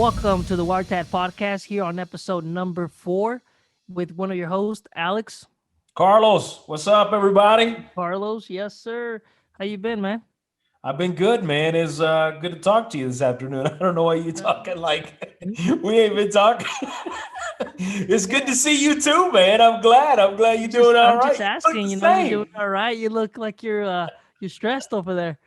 Welcome to the WireTap podcast here on episode number 4 with one of your hosts, Alex. Carlos, what's up, everybody? Carlos. Yes, sir. How you been, man? I've been good, man. It's good to talk to you this afternoon. I don't know why you talking like we ain't been talking. It's good Yeah. to see you too, man. I'm glad. I'm glad you're doing all I'm right. just You look asking, the you're doing same. all right. You look like you're stressed over there.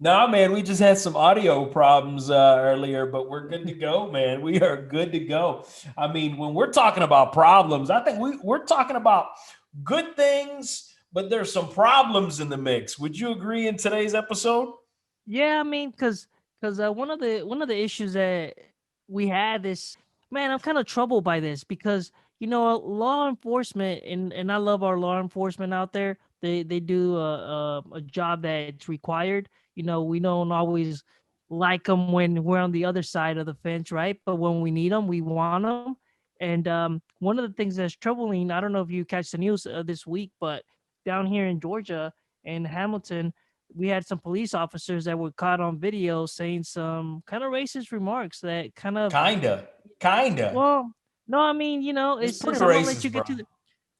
No, man, we just had some audio problems earlier, but we're good to go, man. We are good to go. I mean, when we're talking about problems, I think we're talking about good things, but there's some problems in the mix. Would you agree in today's episode? Yeah, I mean, cause one of the issues that we had this, man, I'm kind of troubled by this because law enforcement, and I love our law enforcement out there. They do a job that's required. We don't always like them when we're on the other side of the fence, right? But when we need them, we want them. And one of the things that's troubling, I don't know if you catch the news this week, but down here in Georgia in Hamilton, we had some police officers that were caught on video saying some kind of racist remarks that kind of, Kinda, kinda. well, no, I mean, It's it's pretty I'm gonna let you racist, bro. get to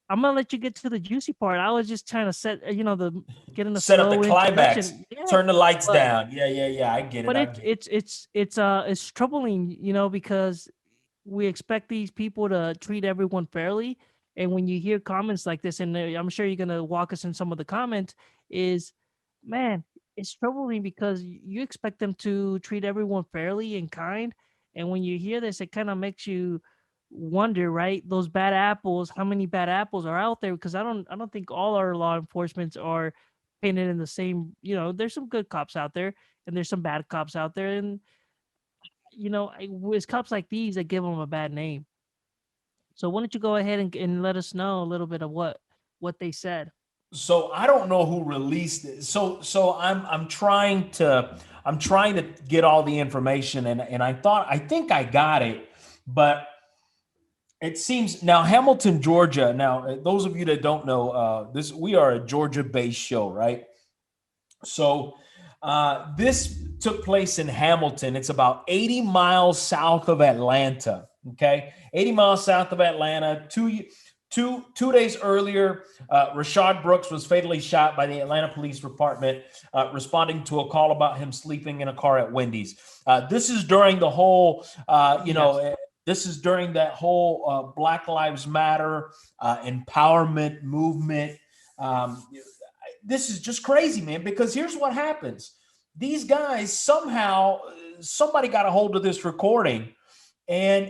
I'm gonna let you get to the juicy part. I was just trying to set, the get in a Set up the slow climax. introduction. Yeah, Turn the lights but down. Yeah, yeah, yeah. I get it. but I it's get it. it's it's it's troubling, because we expect these people to treat everyone fairly, and when you hear comments like this, and I'm sure you're gonna walk us in some of the comments, is, man, it's troubling because you expect them to treat everyone fairly and kind, and when you hear this, it kind of makes you wonder, right? Those bad apples, how many bad apples are out there? Because I don't think all our law enforcements are painted in the same. There's some good cops out there, and there's some bad cops out there, and it's cops like these that give them a bad name. So why don't you go ahead and let us know a little bit of what they said? So I don't know who released it. So I'm trying to get all the information, and I think I got it, but it seems now Hamilton, Georgia. Now, those of you that don't know, this we are a Georgia-based show, right? So this took place in Hamilton. It's about 80 miles south of Atlanta. Okay, 80 miles south of Atlanta. Two days earlier, Rashad Brooks was fatally shot by the Atlanta Police Department, responding to a call about him sleeping in a car at Wendy's. This is during the whole, Yes. this is during that whole Black Lives Matter empowerment movement. Um, this is just crazy, man, because here's what happens. These guys somehow somebody got a hold of this recording, and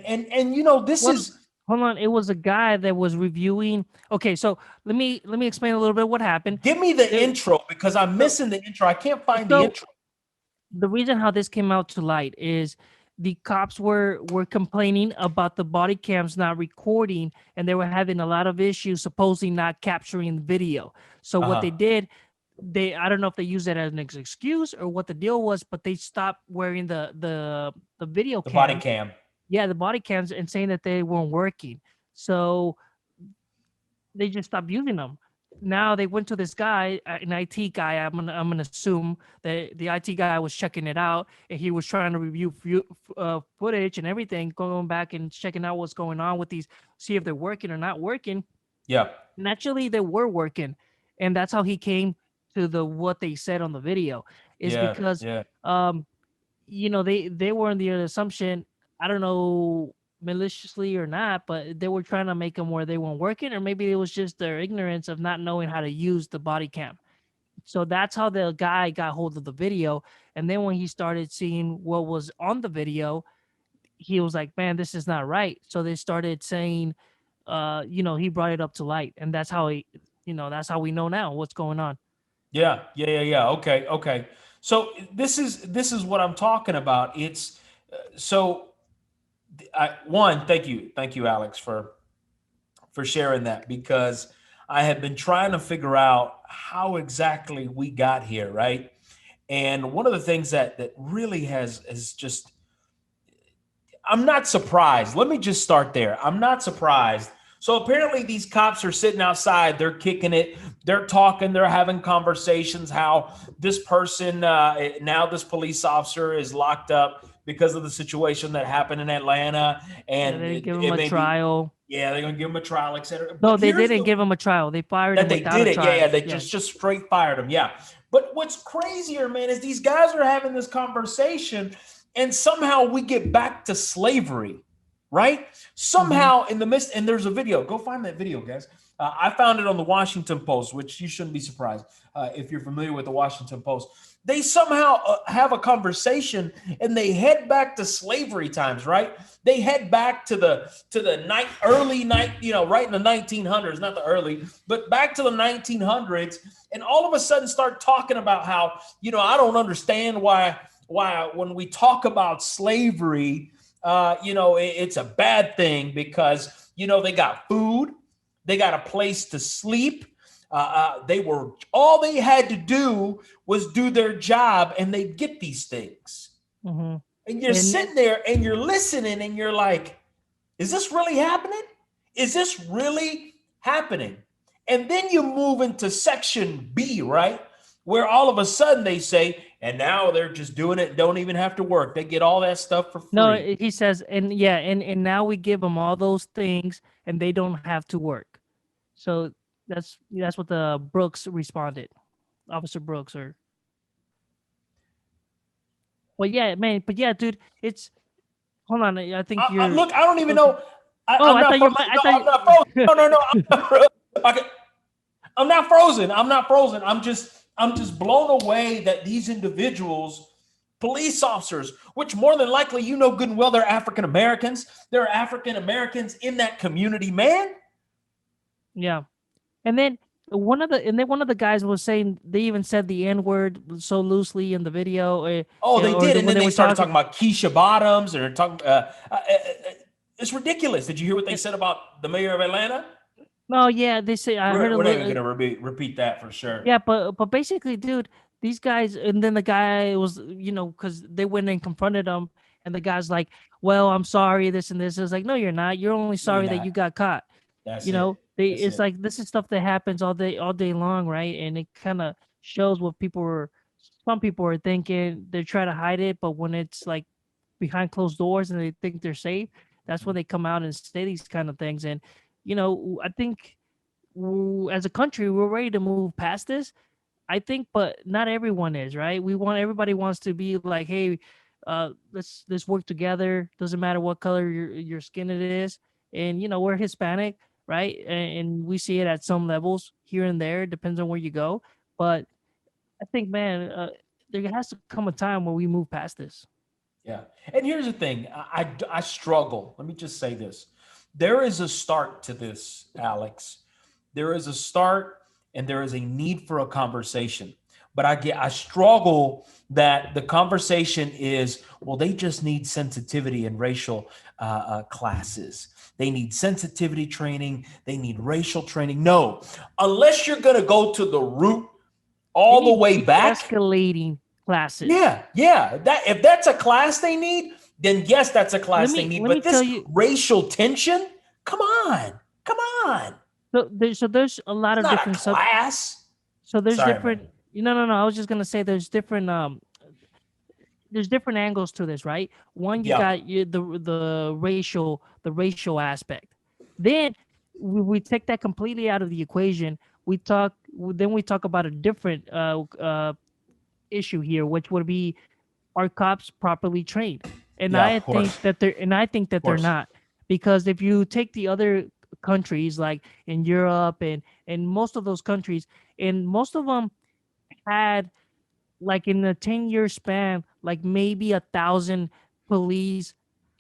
this Well, is hold on. It was a guy that was reviewing. Okay, so let me explain a little bit what happened. give me the There, intro because I'm so missing the intro. I can't find the so intro. the reason how this came out to light is the cops were complaining about the body cams not recording, and they were having a lot of issues supposedly not capturing the video. So what they Uh-huh. did, I don't know if they used it as an excuse or what the deal was, but they stopped wearing the video The body cams. cam. Yeah, the body cams, and saying that they weren't working. So they just stopped using them. Now they went to this guy, an IT guy. I'm gonna assume that the IT guy was checking it out, and he was trying to review footage and everything, going back and checking out what's going on with these, see if they're working or not working. Yeah. Naturally, they were working, and that's how he came to the what they said on the video. Is Yeah. because Yeah. um they were in the assumption, I don't know, maliciously or not, but they were trying to make them where they weren't working, or maybe it was just their ignorance of not knowing how to use the body cam. So that's how the guy got hold of the video. And then when he started seeing what was on the video, he was like, man, this is not right. So they started saying, he brought it up to light. And that's how we know now what's going on. Yeah. Yeah. Yeah. Yeah. Okay. Okay. So this is what I'm talking about. It's so thank you, Alex, for sharing that because I have been trying to figure out how exactly we got here, right? And one of the things that really has just I'm not surprised. Let me just start there. I'm not surprised. So apparently these cops are sitting outside, they're kicking it, they're talking, they're having conversations how this person now this police officer is locked up because of the situation that happened in Atlanta, Yeah, and they didn't give him it a may be, trial. yeah, they're gonna give him a trial, etc. No, But they here's didn't the give him a trial. They fired that him they without a did it. Yeah, yeah, trial. they Yes. just straight fired him. Yeah. But what's crazier, man, is these guys are having this conversation, and somehow we get back to slavery, right? Hmm. Somehow in the midst, and there's a video. Go find that video, guys. I found it on the Washington Post, which you shouldn't be surprised if you're familiar with the Washington Post. They somehow have a conversation, and they head back to slavery times, right? They head back to the early night, right in the 1900s, not the early, but back to the 1900s, and all of a sudden start talking about how, I don't understand why when we talk about slavery, it's a bad thing because they got food, they got a place to sleep. They were all they had to do was do their job, and they'd get these things. Hmm. And you're And sitting there and you're listening, and you're like, is this really happening? Is this really happening? And then you move into section B, right? Where all of a sudden they say, and now they're just doing it and don't even have to work. They get all that stuff for no, free. he says, and yeah, and now we give them all those things, and they don't have to work. So that's what the Brooks responded, Officer Brooks, or well, yeah, man, but yeah, dude, it's hold on, I think you're Look, I don't even okay. know. Oh, I'm I not thought you frozen. might. I No, thought I'm not frozen. you. No, no, no. I'm not frozen. Okay. I'm not frozen. I'm not frozen. I'm just blown away that these individuals, police officers, which more than likely, good and well, they're African Americans. There are African Americans in that community, man. Yeah, and then one of the guys was saying they even said the N word so loosely in the video, Oh, they or did, and when then they they were started talking. talking about Keisha Bottoms, and they're talking. It's ridiculous. Did you hear what they said about the mayor of Atlanta? No, yeah, they say I heard a We're not even little. going to repeat that for sure. Yeah, but basically, dude, these guys, and then the guy was, because they went and confronted him, and the guy's like, "Well, I'm sorry, this and this." It's like, no, you're not. You're only No, you're sorry that you not. got caught. That's it. That's It's it. like this is stuff that happens all day long, right? And it kind of shows what some people are thinking. They're trying to hide it, but when it's like behind closed doors and they think they're safe, that's when they come out and say these kind of things. And I think as a country, we're ready to move past this. I think, but not everyone is, right? Everybody wants to be like, hey, let's work together. Doesn't matter what color your skin it is, and we're Hispanic, right? And we see it at some levels here and there. Depends on where you go, but I think, man, there has to come a time where we move past this. Yeah. And here's the thing, I struggle. Let me just say this. There is a start to this, Alex. There is a start, and there is a need for a conversation. But I struggle that the conversation is, well, they just need sensitivity in racial classes. They need sensitivity training. They need racial training. No, unless you're going to go to the root They all the need way back. de-escalating classes. Yeah, yeah. That if that's a class they need, then yes, that's a class they need. Let me But tell this you. racial tension, come on, come on. So there's a lot It's of not a different sub. class. So there's Sorry, man. different. No, no. I was just gonna say there's different angles to this, right? One, you Yeah, got the racial aspect. Then we take that completely out of the equation. We talk about a different issue here, which would be, are cops properly trained? And yeah, I of think course, that they're of course. not, because if you take the other countries like in Europe and most of those countries, and most of them had, like, in a 10-year span, like maybe 1,000 police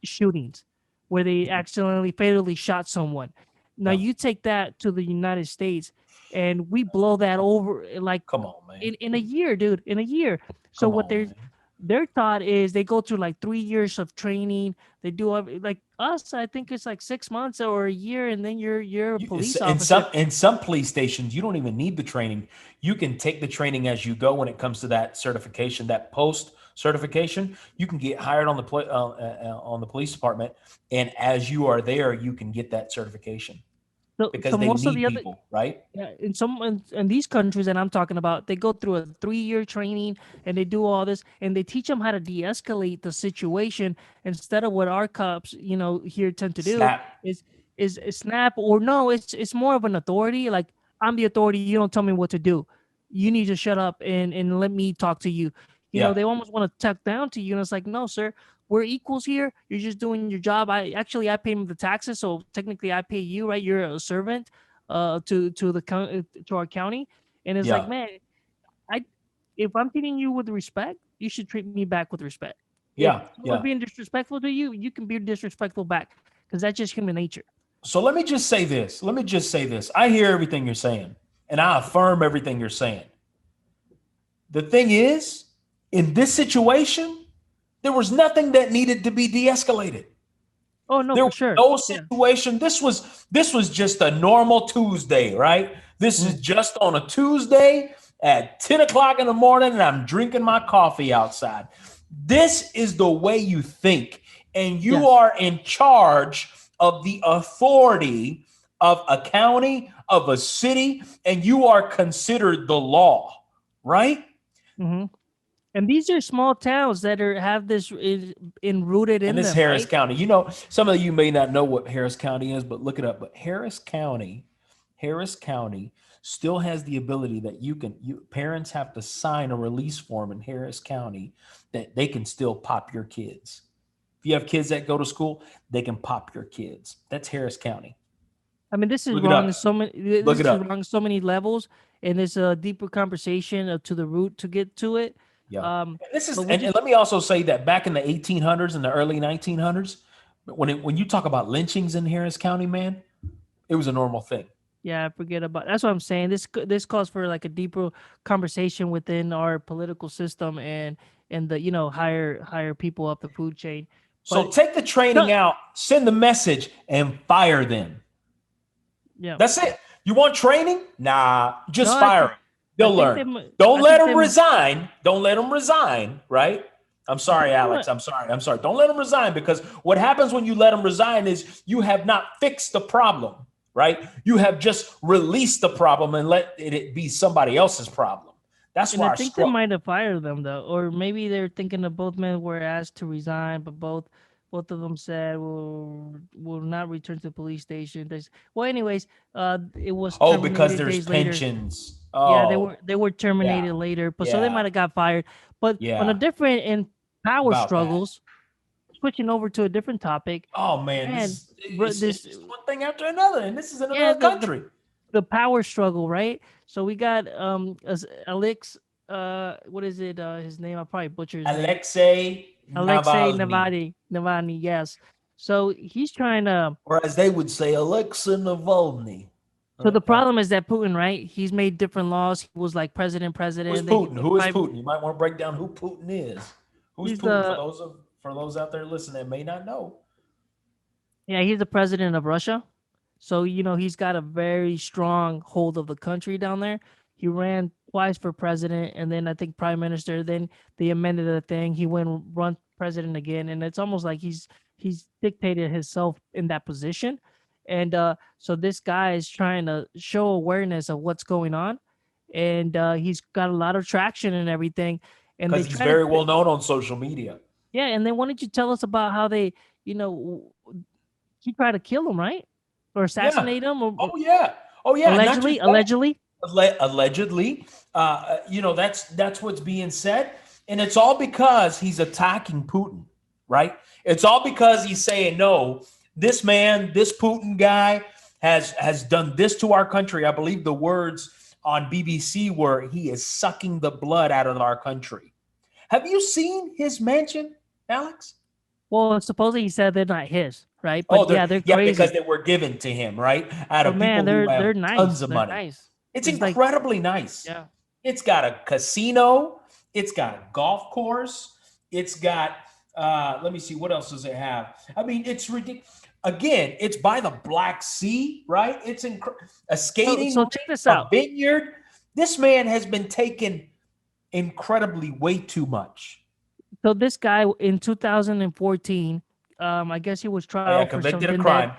shootings where they accidentally fatally shot someone. Now Yeah, you take that to the United States, and we blow that over like come on, man. in a year, dude, in a year. So Come what on, man. their thought is they go through like 3 years of training. They do like us. I think it's like 6 months or a year, and then you're a police In officer. some police stations, you don't even need the training. You can take the training as you go when it comes to that certification, that post certification. You can get hired on the police department, and as you are there, you can get that certification. because so they most of need the other people, right? yeah, in these countries that I'm talking about, they go through a 3-year training and they do all this and they teach them how to de-escalate the situation instead of what our cops, here tend to do Snap. is is snap or no, it's more of an authority. Like I'm the authority, you don't tell me what to do. You need to shut up and let me talk to you. Yeah. They almost want to talk down to you, and it's like, no, sir, we're equals here. You're just doing your job. I pay the taxes, so technically I pay you, right? You're a servant to our county, and it's like, Yeah. man, I if I'm treating you with respect, you should treat me back with respect. If Yeah. someone's Yeah. being disrespectful to you, you can be disrespectful back because that's just human nature. So let me just say this. Let me just say this. I hear everything you're saying, and I affirm everything you're saying. The thing is, in this situation, there was nothing that needed to be de-escalated. Oh no, There for was sure. no Yeah. situation. This was just a normal Tuesday, right? This is Mhm. just on a Tuesday at 10 o'clock in the morning, and I'm drinking my coffee outside. This is the way you think, and you Yes. are in charge of the authority of a county, of a city, and you are considered the law, right? Hmm. And these are small towns that have this enrooted And in this them, Harris right? County, some of you may not know what Harris County is, but look it up. But Harris County still has the ability that parents have to sign a release form in Harris County that they can still pop your kids. If you have kids that go to school, they can pop your kids. That's Harris County. I mean, this is Look it wrong in up. so many. Look This it is up. wrong in so many levels, and it's a deeper conversation to the root to get to it. Yeah. Um, This is but we and just let me also say that back in the 1800s and the early 1900s, when you talk about lynchings in Harris County, man, it was a normal thing. Yeah, forget about. That's what I'm saying. This calls for like a deeper conversation within our political system and the higher people up the food chain. So But take the training no, out, send the message, and fire them. yeah, That's it. You want training? Nah, no, just fire them. I They'll think learn. them. Don't I let think them them. resign. Don't let them resign, right? I'm I sorry, think them. Alex. I'm sorry. I'm sorry. Don't let them resign because what happens when you let them resign is you have not fixed the problem, right? You have just released the problem and let it be somebody else's problem. That's And where I I think they struggle. might have fired them though, or maybe they're thinking that both men were asked to resign, but both of them said will not return to the police station. Well, anyways, it was Oh, because terminated there's days later. pensions. Yeah, Oh, they were yeah, terminated later, but so they yeah, might have got fired. But on a yeah. different in power About that. struggles, switching over to a different topic, Oh man, man, it's this just one thing after another, and this is in yeah another country. the power struggle, right? So we got Alex, what is it? His name, I'll probably butcher his name. Alexei Alexei Navalny, Navalny, yes. So he's trying to. or as they would say, Alexa Navalny. So the Yeah. problem is that Putin, right? He's made different laws. He was like Who is president, then he Putin? was Who is prime. Putin? You might want to break down who Putin is. Who's He's Putin the for those out there listening that may not know? Yeah, he's the president of Russia. So, he's got a very strong hold of the country down there. He ran twice for president and then I think prime minister. Then they amended the thing. He went run president again. And it's almost like he's dictated himself in that position. And so this guy is trying to show awareness of what's going on. And he's got a lot of traction and everything. And they Because he's try to very well known on social media. yeah, and then why don't you tell us about how they, you know, he tried to kill him, right? Or Yeah. assassinate him, or Oh yeah. Oh yeah. Not allegedly, just that. allegedly. Allegedly, that's what's being said, and it's all because he's attacking Putin, right? It's all because he's saying, no, this Putin guy has done this to our country. I believe the words on BBC were, he is sucking the blood out of our country. Have you seen his mansion, Alex? Well, supposedly he said they're not his, right? Oh, But yeah, they're because crazy. they were given to him, right? Out But of man, people who they're have tons nice. of They're money. nice. It's It's like incredibly nice. yeah, It's got a casino. It's got a golf course. It's got, let me see, what else does it have? I mean, it's ridiculous. Again, it's by the Black Sea, right? It's a skating so rink, check this a out. vineyard. This man has been taken incredibly way too much. So this guy in 2014, I guess he was Oh, yeah, trial for convicted of something that crime.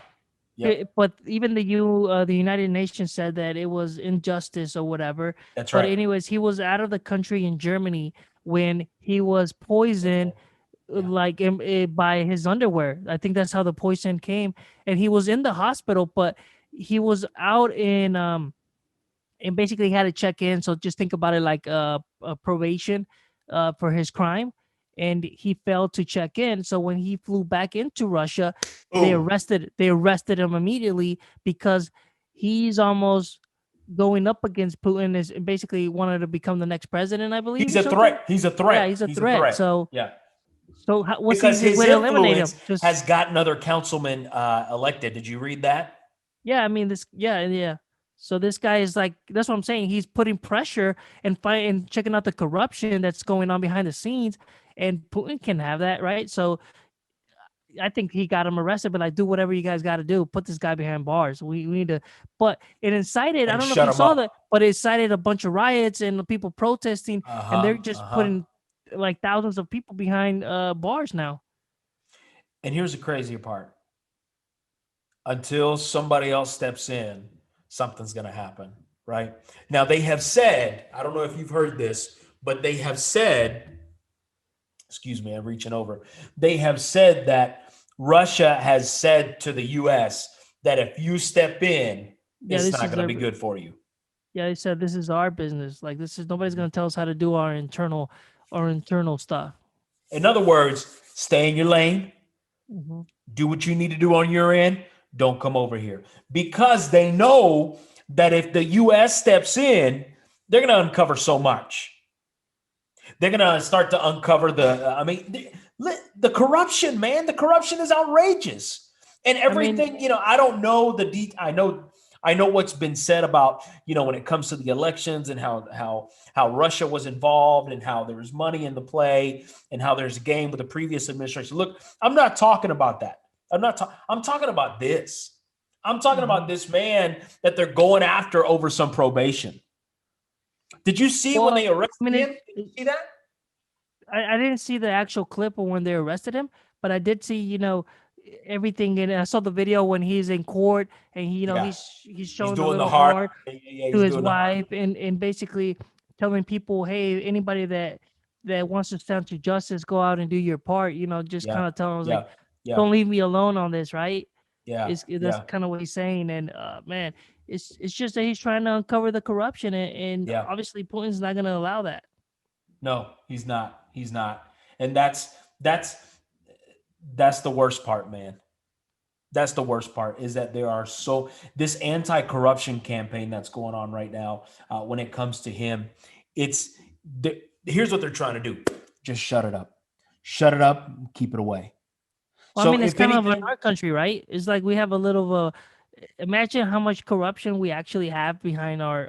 Yep. But even the United Nations said that it was injustice or whatever. That's But right. anyways, he was out of the country in Germany when he was poisoned, Yeah. by his underwear. I think that's how the poison came, and he was in the hospital, but he was out and basically had to check in. So just think about it like a probation for his crime, and he failed to check in. So when he flew back into Russia, Boom. they arrested him immediately because he's almost going up against Putin, is basically wanted to become the next president, I believe, He's or a something. threat. He's a Yeah, threat. he's a He's a threat. threat. So Yeah. what's the Because easiest his way to eliminate him? influence Just has gotten other councilmen elected. Did you read that? yeah, I mean this. Yeah, yeah. So this guy is like that's what I'm saying. He's putting pressure and fight and checking out the corruption that's going on behind the scenes, and Putin can have that, right? So I think he got him arrested, but like, do whatever you guys got to do. Put this guy behind bars. We need to. But it incited. I And don't know if shut you him saw up. that, but it incited a bunch of riots and people protesting, Uh and they're huh. just Uh huh. putting like thousands of people behind bars now. And here's the crazier part: until somebody else steps in, something's going to happen. Right now, they have said. I don't know if you've heard this, but they have said. Excuse me, I'm reaching over. They have said that Russia has said to the U.S. that if you step in, Yeah, it's this not is going to their. be good for you. Yeah, they said this is our business. Like this is nobody's gonna tell us how to do our internal stuff. In other words, stay in your lane, Hmm. do what you need to do on your end. Don't come over here because they know that if the U.S. steps in, they're going to uncover so much. They're going to start to uncover the corruption, man. The corruption is outrageous. And I mean, everything, I don't know I know what's been said about, when it comes to the elections and how Russia was involved and how there was money in the play and how there's a game with the previous administration. Look, I'm not talking about that. I'm talking about this. I'm talking about mhm. this man that they're going after over some probation. Did you see when Well, they I arrested mean, him? Did you see that? I didn't see the actual clip of when they arrested him, but I did see, everything. And I saw the video when he's in court and Yeah. he's He's showing the doing the little heart. heart Yeah, yeah, to he's his doing the heart. wife and basically telling people, hey, anybody that wants to stand to justice, go out and do your part. Just Yeah, kind of telling us like, yeah, yeah, don't leave me alone on this, right? yeah, That's yeah, kind of what he's saying, and man, it's just that he's trying to uncover the corruption, and yeah. obviously Putin's not going to allow that. No, he's not. He's not. And that's the worst part, man. That's the worst part is that there are this anti-corruption campaign that's going on right now. When it comes to him, it's here's what they're trying to do: just shut it up, keep it away. Well, I So mean, it's if kind of in anything, our country, right? It's like we have a little of a. Imagine how much corruption we actually have behind all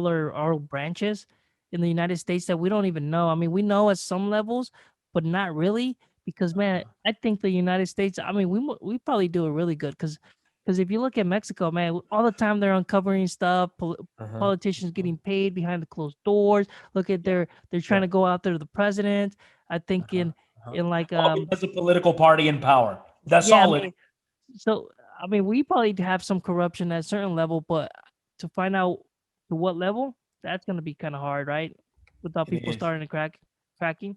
our branches in the United States that we don't even know. I mean, we know at some levels, but not really. Because man, I think the United States. I mean, we probably do it really good. Because if you look at Mexico, man, all the time they're uncovering stuff. uh-huh, Politicians uh-huh, getting paid behind the closed doors. Look at yeah, they're trying yeah, to go out there to the president. I think uh-huh, uh-huh. in like All because the political party in power. That's yeah, I all it is. mean, so I mean, we probably have some corruption at a certain level, but to find out to what level, that's gonna be kind of hard, right? Without It people is. starting to cracking.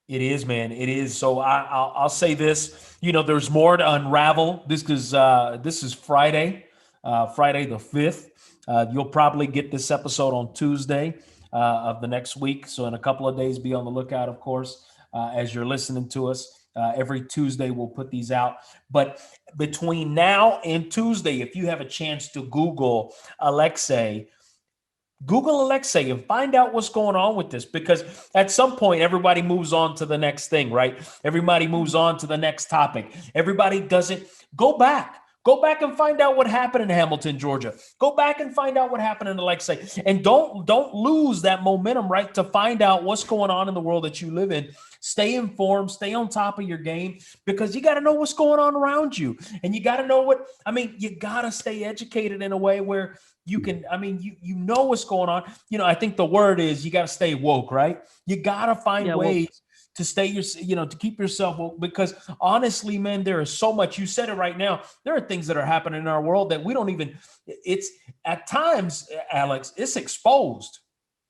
It is, man. It is. So I'll say this. There's more to unravel. This is Friday, Friday the 5th. You'll probably get this episode on Tuesday of the next week. So in a couple of days, be on the lookout, of course, as you're listening to us. Every Tuesday, we'll put these out. But between now and Tuesday, if you have a chance to Google Alexei and find out what's going on with this because at some point everybody moves on to the next thing, right? Everybody moves on to the next topic. Everybody doesn't go back. Go back and find out what happened in Hamilton, Georgia. Go back and find out what happened in Alexei. And don't lose that momentum, right? To find out what's going on in the world that you live in. Stay informed, stay on top of your game because you got to know what's going on around you. And you got to know you got to stay educated in a way where you can, you know what's going on. I think the word is you got to stay woke, right? You got to find Yeah, well, ways to stay to keep yourself woke, because honestly, man, there is so much. You said it right now. There are things that are happening in our world that we don't even, it's at times, Alex, it's exposed,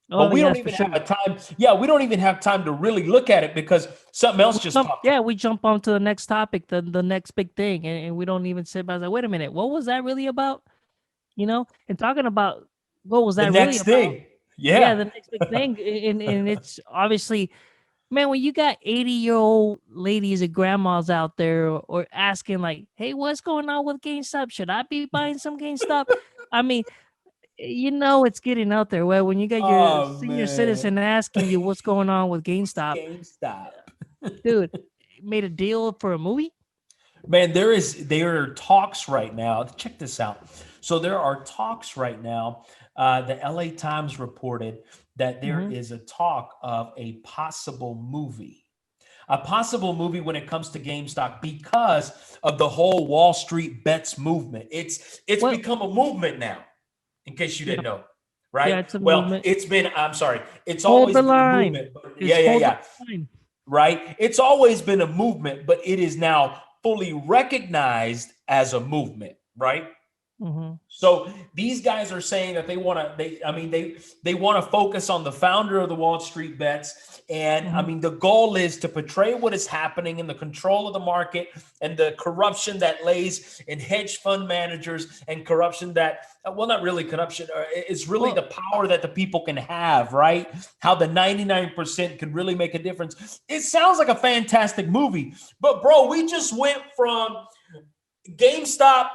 but Oh we don't yes, for even have a sure. time. Yeah, we don't even have time to really look at it because something else just popped up. Yeah, we jump on to the next topic, the next big thing, and we don't even sit back and say, wait a minute, what was that really about? And talking about what was The that really next about? thing. Yeah, Yeah. the next big thing, and it's obviously, man, when you got 80-year-old ladies and grandmas out there or asking like, hey, what's going on with GameStop? Should I be buying some GameStop? I mean, it's getting out there. Well, when you got your Oh senior man. citizen asking you what's going on with GameStop, GameStop. dude, made a deal for a movie. Man, there are talks right now. Check this out. So there are talks right now. The LA Times reported that there Hmm. is a talk of a possible movie when it comes to GameStop because of the whole Wall Street bets movement. It's Well, become a movement now. In case you yeah, didn't know, yeah, right? it's a Well, movement. it's been. I'm sorry. It's Hold always the been a line. movement. But Is yeah, yeah, hold the yeah. line. Right? It's always been a movement, but it is now fully recognized as a movement, right? Hmm. So these guys are saying that they want to they want to focus on the founder of the Wall Street bets, and I Hmm. mean the goal is to portray what is happening in the control of the market and the corruption that lays in hedge fund managers, and corruption that well, not really corruption, it's really the Well, power that the people can have, right? How the 99% can really make a difference. It sounds like a fantastic movie, but bro, we just went from GameStop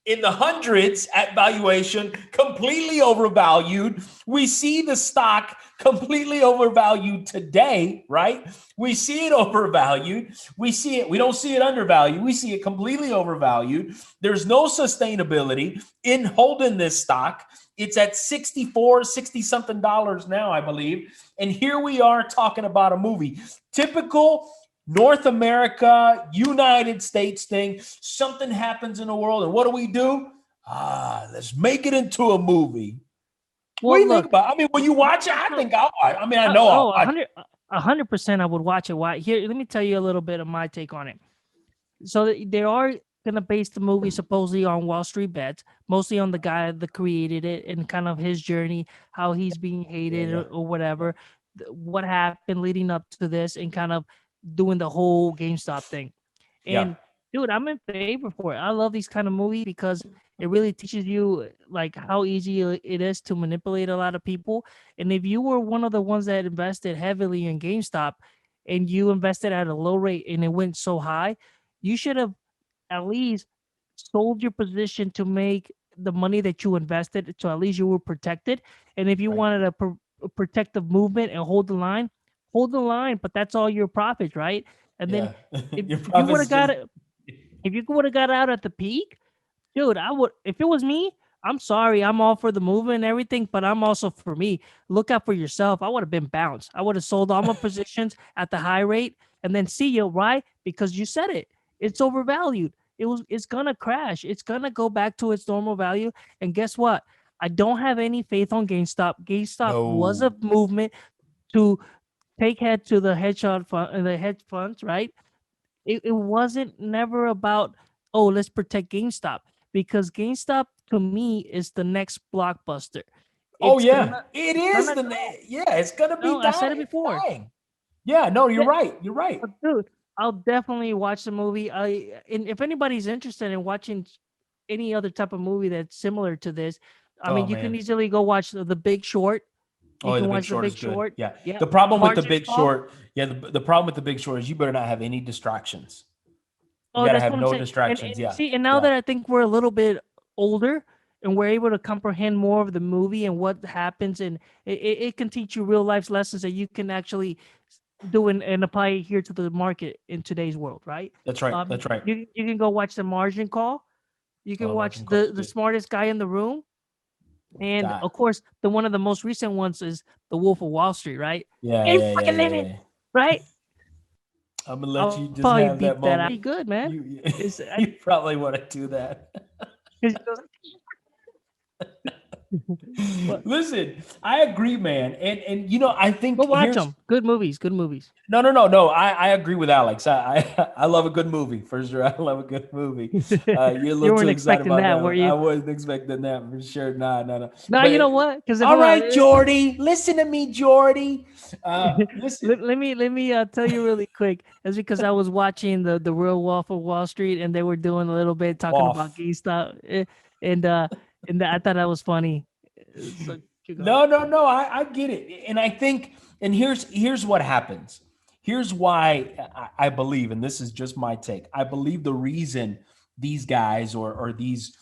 in the hundreds at valuation, completely overvalued. We see the stock completely overvalued today, right? We see it overvalued. We see it, we don't see it undervalued. We see it completely overvalued. There's no sustainability in holding this stock. It's at 64, 60 something dollars now, I believe. And here we are talking about a movie. Typical North America, United States thing. Something happens in the world, and what do? Let's make it into a movie. What do you think look. about it? I mean, when you watch it, I So, think I mean, I know I'll oh, watch 100%, I would watch it. Why? Here, let me tell you a little bit of my take on it. So they are gonna base the movie supposedly on Wall Street bets, mostly on the guy that created it and kind of his journey, how he's being it. Yeah, hated yeah, or yeah, whatever, what happened leading up to this, and kind of doing the whole GameStop thing. yeah. And dude, I'm in favor for it. I love these kind of movies because it really teaches you like how easy it is to manipulate a lot of people. And if you were one of the ones that invested heavily in GameStop and you invested at a low rate and it went so high, you should have at least sold your position to make the money that you invested, so at least you were protected. And if you Right. wanted a protective movement and hold the line, but that's all your profits, right? And then Yeah. if, Your if you would profits have got just it, if you would have got out at the peak, dude, I would. If it was me, I'm sorry, I'm all for the movement and everything, but I'm also for me. Look out for yourself. I would have been bounced. I would have sold all my positions at the high rate and then see you, right? Because you said it. It's overvalued. It's gonna crash. It's gonna go back to its normal value. And guess what? I don't have any faith on GameStop. GameStop was no. a movement to take head to the hedge funds, right? It wasn't never about, oh, let's protect GameStop, because GameStop to me is the next blockbuster. Oh It's yeah, gonna it it's is gonna the go. yeah. It's gonna be No, I said dying. it It's before. dying. Yeah. No, you're Yeah, right. You're right. but dude, I'll definitely watch the movie. And if anybody's interested in watching any other type of movie that's similar to this, I Oh mean, you can man. easily go watch The Big Short. You Oh, yeah, can The Big watch The Short is Big good. Short. Yeah. Yeah, The problem with The Margin Big Call. Short, yeah, the problem with The Big Short is you better not have any distractions. You Oh, got to that's have what I'm no saying. And distractions. and Yeah. see, and now Yeah. that I think we're a little bit older and we're able to comprehend more of the movie and what happens, and it can teach you real life lessons that you can actually do and apply it here to the market in today's world, right? That's right. That's right. You can go watch the Margin Call. You can Oh, watch margin calls the good. smartest guy in the room, and God. of course, the one of the most recent ones is The Wolf of Wall Street, right? Yeah, Ain't yeah, yeah, fucking yeah, living, yeah. right? I'm gonna let I'll you probably just have beep that that out. moment. Pretty good, man. You It's I, you probably want to do that. 'cause he goes, But Listen, I agree, man. And I think watch here's them. Good movies. Good movies. no. I agree with Alex. I love a good movie for sure. I love a good movie. You're a You little too weren't excited expecting about that, that were one. I you? wasn't expecting that for sure. Nah, no, no. No, But you know what? Because all hold on. right, Jordy, listen to me, Jordy. Listen. Let me tell you really quick. That's because I was watching the Real Wolf of Wall Street, and they were doing a little bit talking about Off. GameStop, and I thought that was funny. So keep going. No. I get it, and I think, and here's what happens. Here's why I believe, and this is just my take. I believe the reason these guys or these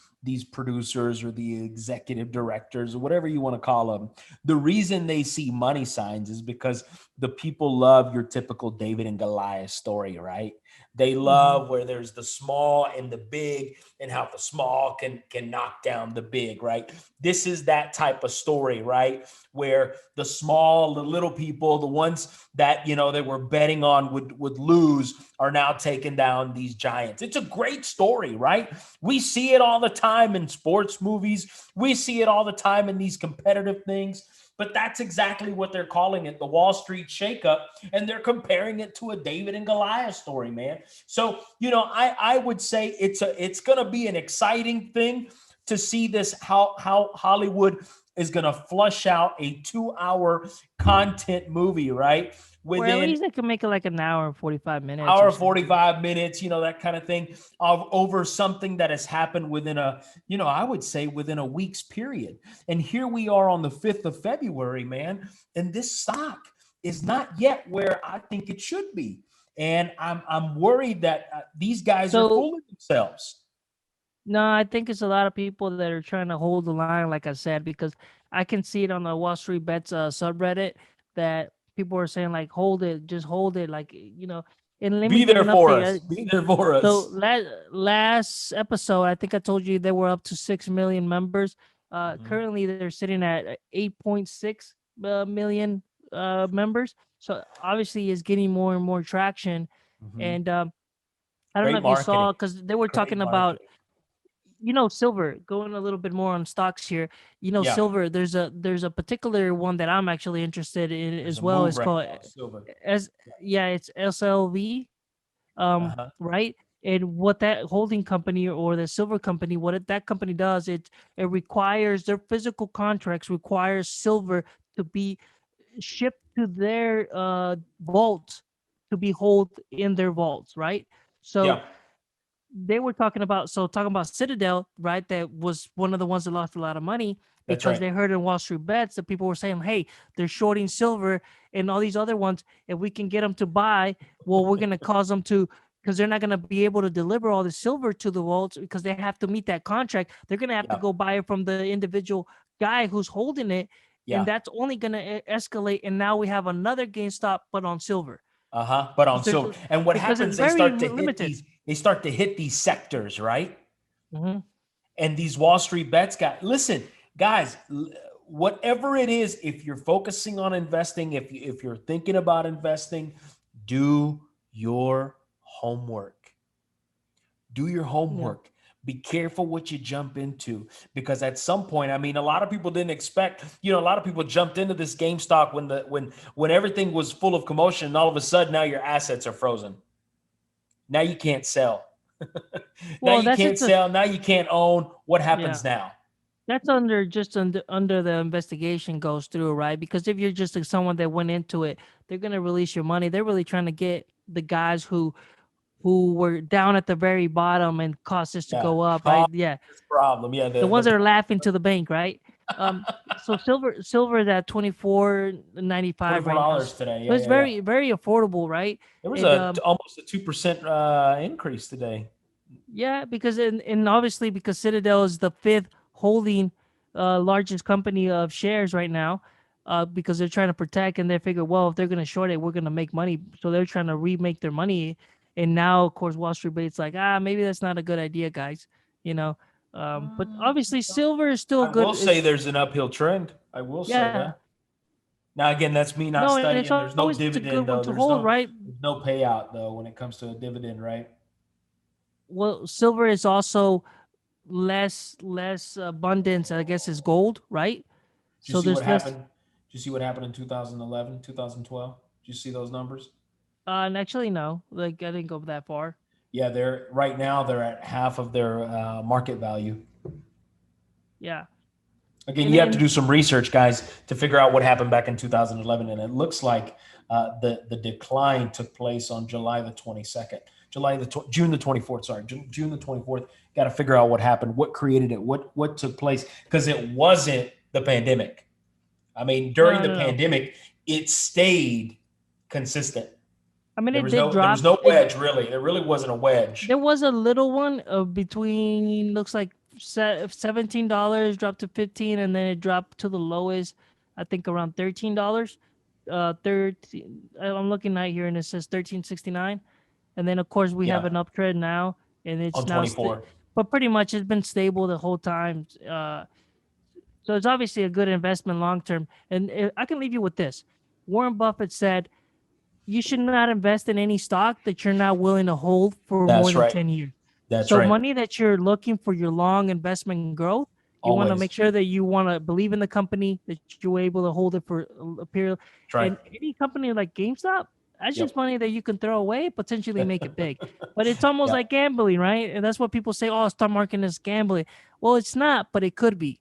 producers or the executive directors or whatever you want to call them, the reason they see money signs is because the people love your typical David and Goliath story, right? They Hmm. love where there's the small and the big, and how the small can knock down the big, right? This is that type of story, right? Where the small, the little people, the ones that they were betting on would lose, are now taking down these giants. It's a great story, right? We see it all the time in sports movies. We see it all the time in these competitive things. But that's exactly what they're calling it, the Wall Street shakeup, and they're comparing it to a David and Goliath story, man. So, I would say it's going to be an exciting thing to see this, how Hollywood is going to flush out a 2 hour content movie, right? Or at Within least I can make it like an hour and 45 minutes or hour something. 45 minutes, that kind of thing, of over something that has happened within I would say within a week's period. And here we are on the 5th of February, man, and this stock is not yet where I think it should be. And I'm worried that these guys are So fooling themselves. no, I think it's a lot of people that are trying to hold the line, like I said, because I can see it on the Wall Street Bets subreddit that people are saying like, hold it, just hold it, like And let me Be give there an for update. us. Be there for So us. last episode, I think I told you they were up to 6 million members. Mhm. Currently, they're sitting at 8.6 million members. So obviously, it's getting more and more traction. Mhm. And I don't know Great if you saw marketing. because they were talking Great about marketing. silver. Going a little bit more on stocks here. Yeah. Silver. There's a particular one that I'm actually interested in There's as a well. move It's right called now. Silver. as yeah, it's SLV. Uh-huh. Right. And what that holding company or the silver company, that company does, it requires their physical contracts requires silver to be shipped to their vaults to be held in their vaults, right? So Yeah, they were talking about Citadel, right? That was one of the ones that lost a lot of money that's because right. they heard in Wall Street Bets that people were saying, "Hey, they're shorting silver and all these other ones. If we can get them to buy, well, we're gonna cause them to." Because they're not going to be able to deliver all the silver to the vaults because they have to meet that contract. They're going to have to Yeah. go buy it from the individual guy who's holding it, and Yeah. that's only going to escalate. And now we have another GameStop, but on silver. Uh-huh. But on Because there's silver. And what because it's happens, they very start to hit limited. these sectors, right? Hmm. And these Wall Street bets guys, listen, guys, whatever it is, if you're focusing on investing, if you're thinking about investing, do your homework. Do your Yeah. homework. Be careful what you jump into, because at some point, I mean, a lot of people didn't expect, a lot of people jumped into this GameStop when everything was full of commotion, and all of a sudden now your assets are frozen. Now you can't sell. Now Well, you that's can't just a sell. Now you can't own. What yeah. happens now? That's under the investigation goes through, right? Because if you're just like someone that went into it, they're gonna release your money. They're really trying to get the guys who were down at the very bottom and caused this to Yeah, go up, right? cause Yeah, this problem. Yeah, the the ones that are laughing to the bank, right? Um, so silver is at 24.95 right now. $24 today. So Yeah, it's yeah, yeah. very very affordable, right? There was And almost a 2% increase today. yeah, because and obviously because Citadel is the fifth holding largest company of shares right now, because they're trying to protect and they figure, well, if they're gonna short it, we're gonna make money. So they're trying to remake their money. And now, of course, Wall Street Bait's like, maybe that's not a good idea, guys. You know. But obviously, silver is still I good. will say Is there's an uphill trend. I will say Yeah. that. Now again, that's me not No, and it's studying. There's always no a good one dividend to though. hold, right? There's no payout though when it comes to a dividend, right? Well, silver is also less abundance, I guess, is gold, right? Did you So see what there's less. happened? Did you see what happened in 2011, 2012? Did you see those numbers? And actually, no, like I didn't go that far. Yeah, they're right now they're at half of their market value. Yeah, Again, and you have to and do some research, guys, to figure out what happened back in 2011, and it looks like the decline took place on July the 22nd, June the 24th. Sorry, June the 24th. Got to figure out what happened, what created it, what took place, because it wasn't the pandemic. I mean, during no, the no, no. pandemic, it stayed consistent. I mean, There it was did no there was drop. no It wedge really. There really wasn't a wedge. There was a little one between looks like $17 dropped to 15, and then it dropped to the lowest, I think around $13. 13. I'm looking right here, and it says 13.69. And then of course we have Yeah, an uptrend now, and on it's now 24. but pretty much it's been stable the whole time. So it's obviously a good investment long term. And I can leave you with this: Warren Buffett said you should not invest in any stock that you're not willing to hold for more That's than right. 10 years. That's So right. money that you're looking for your long investment growth, you want to make Always. sure that you want to believe in the company, that you're able to hold it for a period. That's And right. any company like GameStop, that's just Yep. money that you can throw away, potentially make it big. But it's almost Yeah. like gambling, right? And that's what people say, oh, stock market is gambling. Well, it's not, but it could be.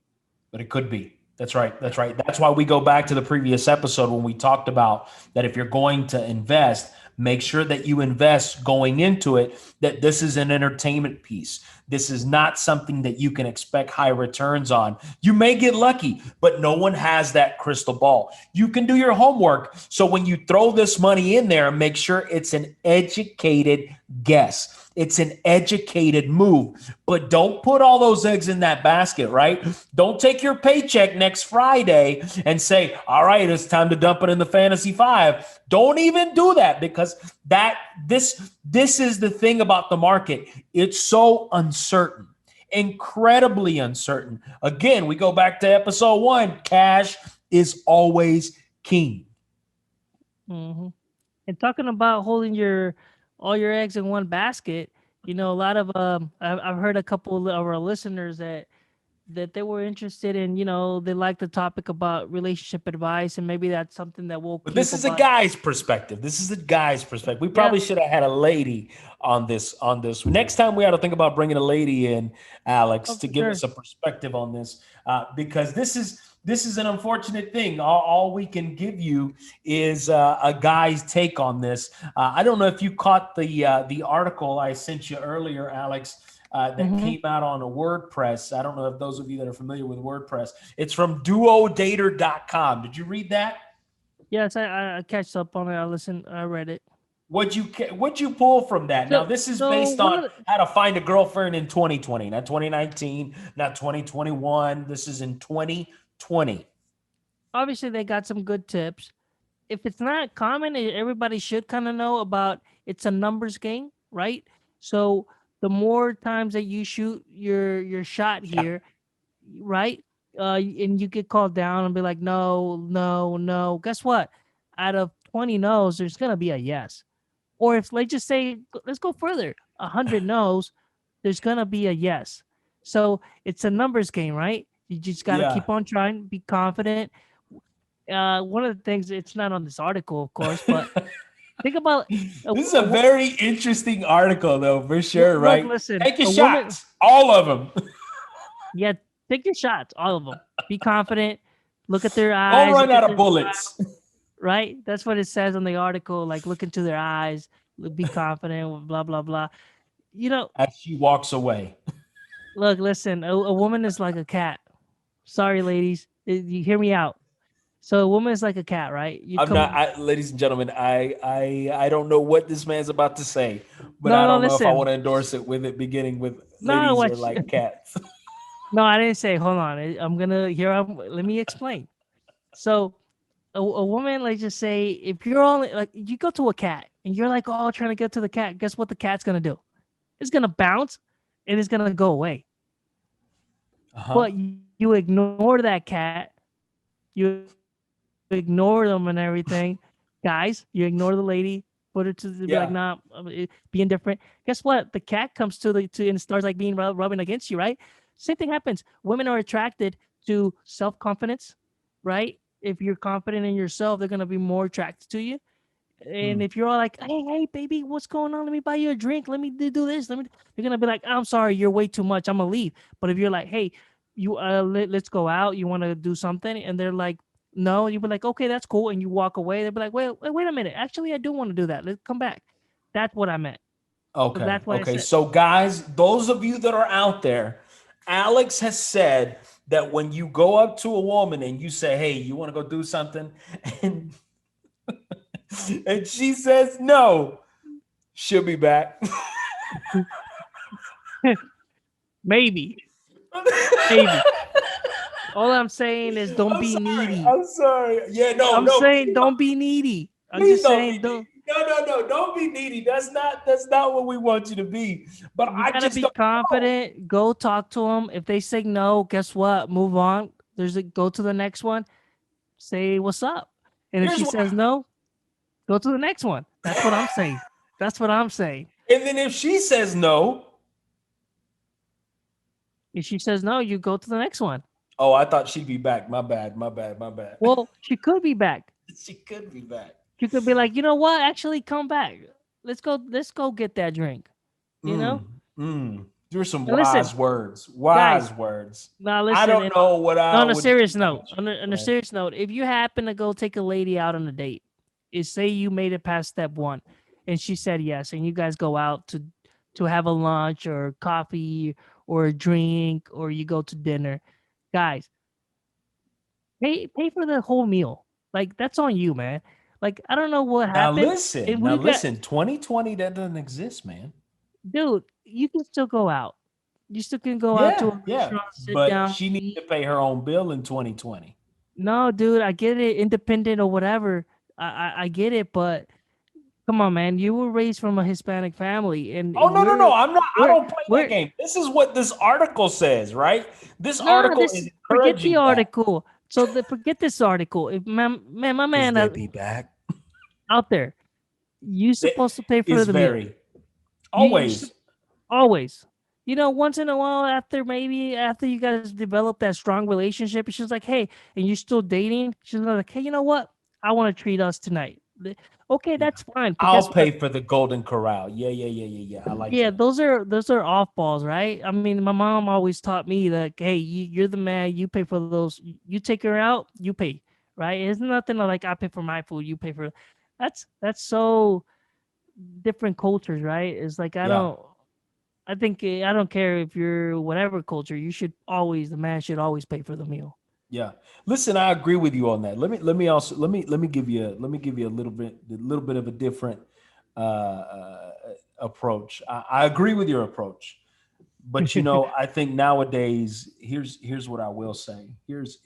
But it could be. That's right. That's right. That's why we go back to the previous episode when we talked about that if you're going to invest, make sure that you invest going into it, that this is an entertainment piece. This is not something that you can expect high returns on. You may get lucky, but no one has that crystal ball. You can do your homework. So when you throw this money in there, make sure it's an educated guess. It's an educated move, but don't put all those eggs in that basket, right? Don't take your paycheck next Friday and say, all right, it's time to dump it in the fantasy five. Don't even do that because that this is the thing about the market. It's so uncertain, incredibly uncertain. Again, we go back to episode 1. Cash is always king. Hmm. And talking about holding your all your eggs in one basket, a lot of I've heard a couple of our listeners that they were interested in, they like the topic about relationship advice, and maybe that's something that we'll But keep this is a about. guy's perspective. This is a guy's perspective. We Yeah, probably should have had a lady on this. Next time, we ought to think about bringing a lady in, Alex, oh, to for give sure. us a perspective on this, because this is an unfortunate thing. All we can give you is a guy's take on this. I don't know if you caught the article I sent you earlier, Alex. That Hmm. came out on a WordPress. I don't know if those of you that are familiar with WordPress. It's from duodater.com. Did you read that? Yes, I catch up on it. I read it. What'd you pull from that? Now So this is so based one on of the, how to find a girlfriend in 2020, not 2019, not 2021. This is in 2020. obviously they got some good tips. If it's not common, everybody should kind of know about. It's a numbers game, right? So the more times that you shoot your shot Yeah, here, right? And you get called down and be like, no, no, no. Guess what? Out of 20 no's, there's gonna be a yes. Or if let's just say, let's go further, 100 no's, there's gonna be a yes. So it's a numbers game, right? You just gotta yeah. keep on trying, be confident. One of the things, it's not on this article, of course, but think about a, This is a a wo- very interesting article, though, for sure. look, Right? listen, Take your a woman, shots, all of them. yeah, take your shots, all of them. Be confident. Look at their Don't eyes. run Look out at of their bullets. right? That's what it says on the article. Like, look into their eyes, be confident, blah blah blah. You know, As she walks away. look, listen. A woman is like a cat. Sorry, ladies, you hear me out. So a woman is like a cat, right? You I'm not, come. ladies and gentlemen. I don't know what this man's about to say, but No, I no, don't know if I listen. want to endorse it with it beginning with No, ladies are what? like cats. No, I didn't say. Hold on. I'm gonna here. Let me explain. So a woman, like, just say, if you're only like, you go to a cat and you're like, oh, trying to get to the cat. Guess what the cat's gonna do? It's gonna bounce and it's gonna go away. Uh huh. But you ignore that cat, you ignore them and everything. Guys, you ignore the lady. put it to be like, Yeah. nah, be indifferent. Guess what? The cat comes to and starts like being rubbing against you, right? Same thing happens. Women are attracted to self confidence, right? If you're confident in yourself, they're gonna be more attracted to you. And Mm. if you're all like, hey, baby, what's going on? Let me buy you a drink. Let me do this. Let me. You're gonna be like, I'm sorry, you're way too much. I'm gonna leave. But if you're like, hey, let's go out. You want to do something? And they're like, no. You be like, okay, that's cool. And you walk away. They'll be like, wait a minute. Actually, I do want to do that. Let's come back. That's what I meant. So Okay. that's why I Okay. said, So, guys, those of you that are out there, Alex has said that when you go up to a woman and you say, "Hey, you want to go do something," and and she says no, she'll be back. maybe, maybe. All I'm saying is don't I'm be sorry. needy. I'm sorry. Yeah, no, I'm no. saying don't be needy. I'm Please just don't be saying needy. don't. No, no, no. Don't be needy. That's not what we want you to be. But You I gotta just be don't know. confident. Go talk to them. If they say no, guess what? Move on. Go to the next one. Say what's up. And if Here's she what says no, go to the next one. That's what I'm saying. That's what I'm saying. and then if she says no, If she says no, you go to the next one. oh, I thought she'd be back. My bad. My bad. My bad. Well, she could be back. She could be back. She could be like, you know what? Actually, come back. Let's go get that drink. You know. There's some And listen, wise words. guys. Wise words. Now I listen. don't And know what I on a would serious note, change. on a Go ahead. serious note, if you happen to go take a lady out on a date, is say you made it past step one, and she said yes, and you guys go out to have a lunch or coffee or a drink, or you go to dinner, guys, pay for the whole meal. Like that's on you, man. Like I don't know what Now happened. If listen. Now we got, listen. 2020 that doesn't exist, man. dude, you can still go out. You still can go out to Yeah, a yeah. restaurant, sit But down, she needs eat. to pay her own bill in 2020. No, dude, I get it, independent or whatever. I get it, but come on, man. You were raised from a Hispanic family, and Oh no, no, no. I'm not. I we're don't play that we're game. This is what this article says, right? This no, article is this forget the encouraging that. article. So forget this article. If my Is man they be back? out there, you That supposed to pay for is the meal. very You always. always. You know, once in a while, after you guys develop that strong relationship, she's like, hey, and you're still dating. She's like, hey, you know what? I want to treat us tonight. Okay, Yeah. that's fine. But I'll guess what? pay for the Golden Corral. Yeah, yeah, yeah, yeah, yeah. I like Yeah, that. those are off balls, right? I mean, my mom always taught me that, hey, you're the man. You pay for those. You take her out, you pay, right? It's nothing like I pay for my food, you pay for. That's so different cultures, right? It's like I Yeah. don't. I think I don't care if you're whatever culture. You should always the man should always pay for the meal. Yeah. Listen, I agree with you on that. Let me also let me give you a little bit of a different approach. I agree with your approach, but I think nowadays here's what I will say. Here's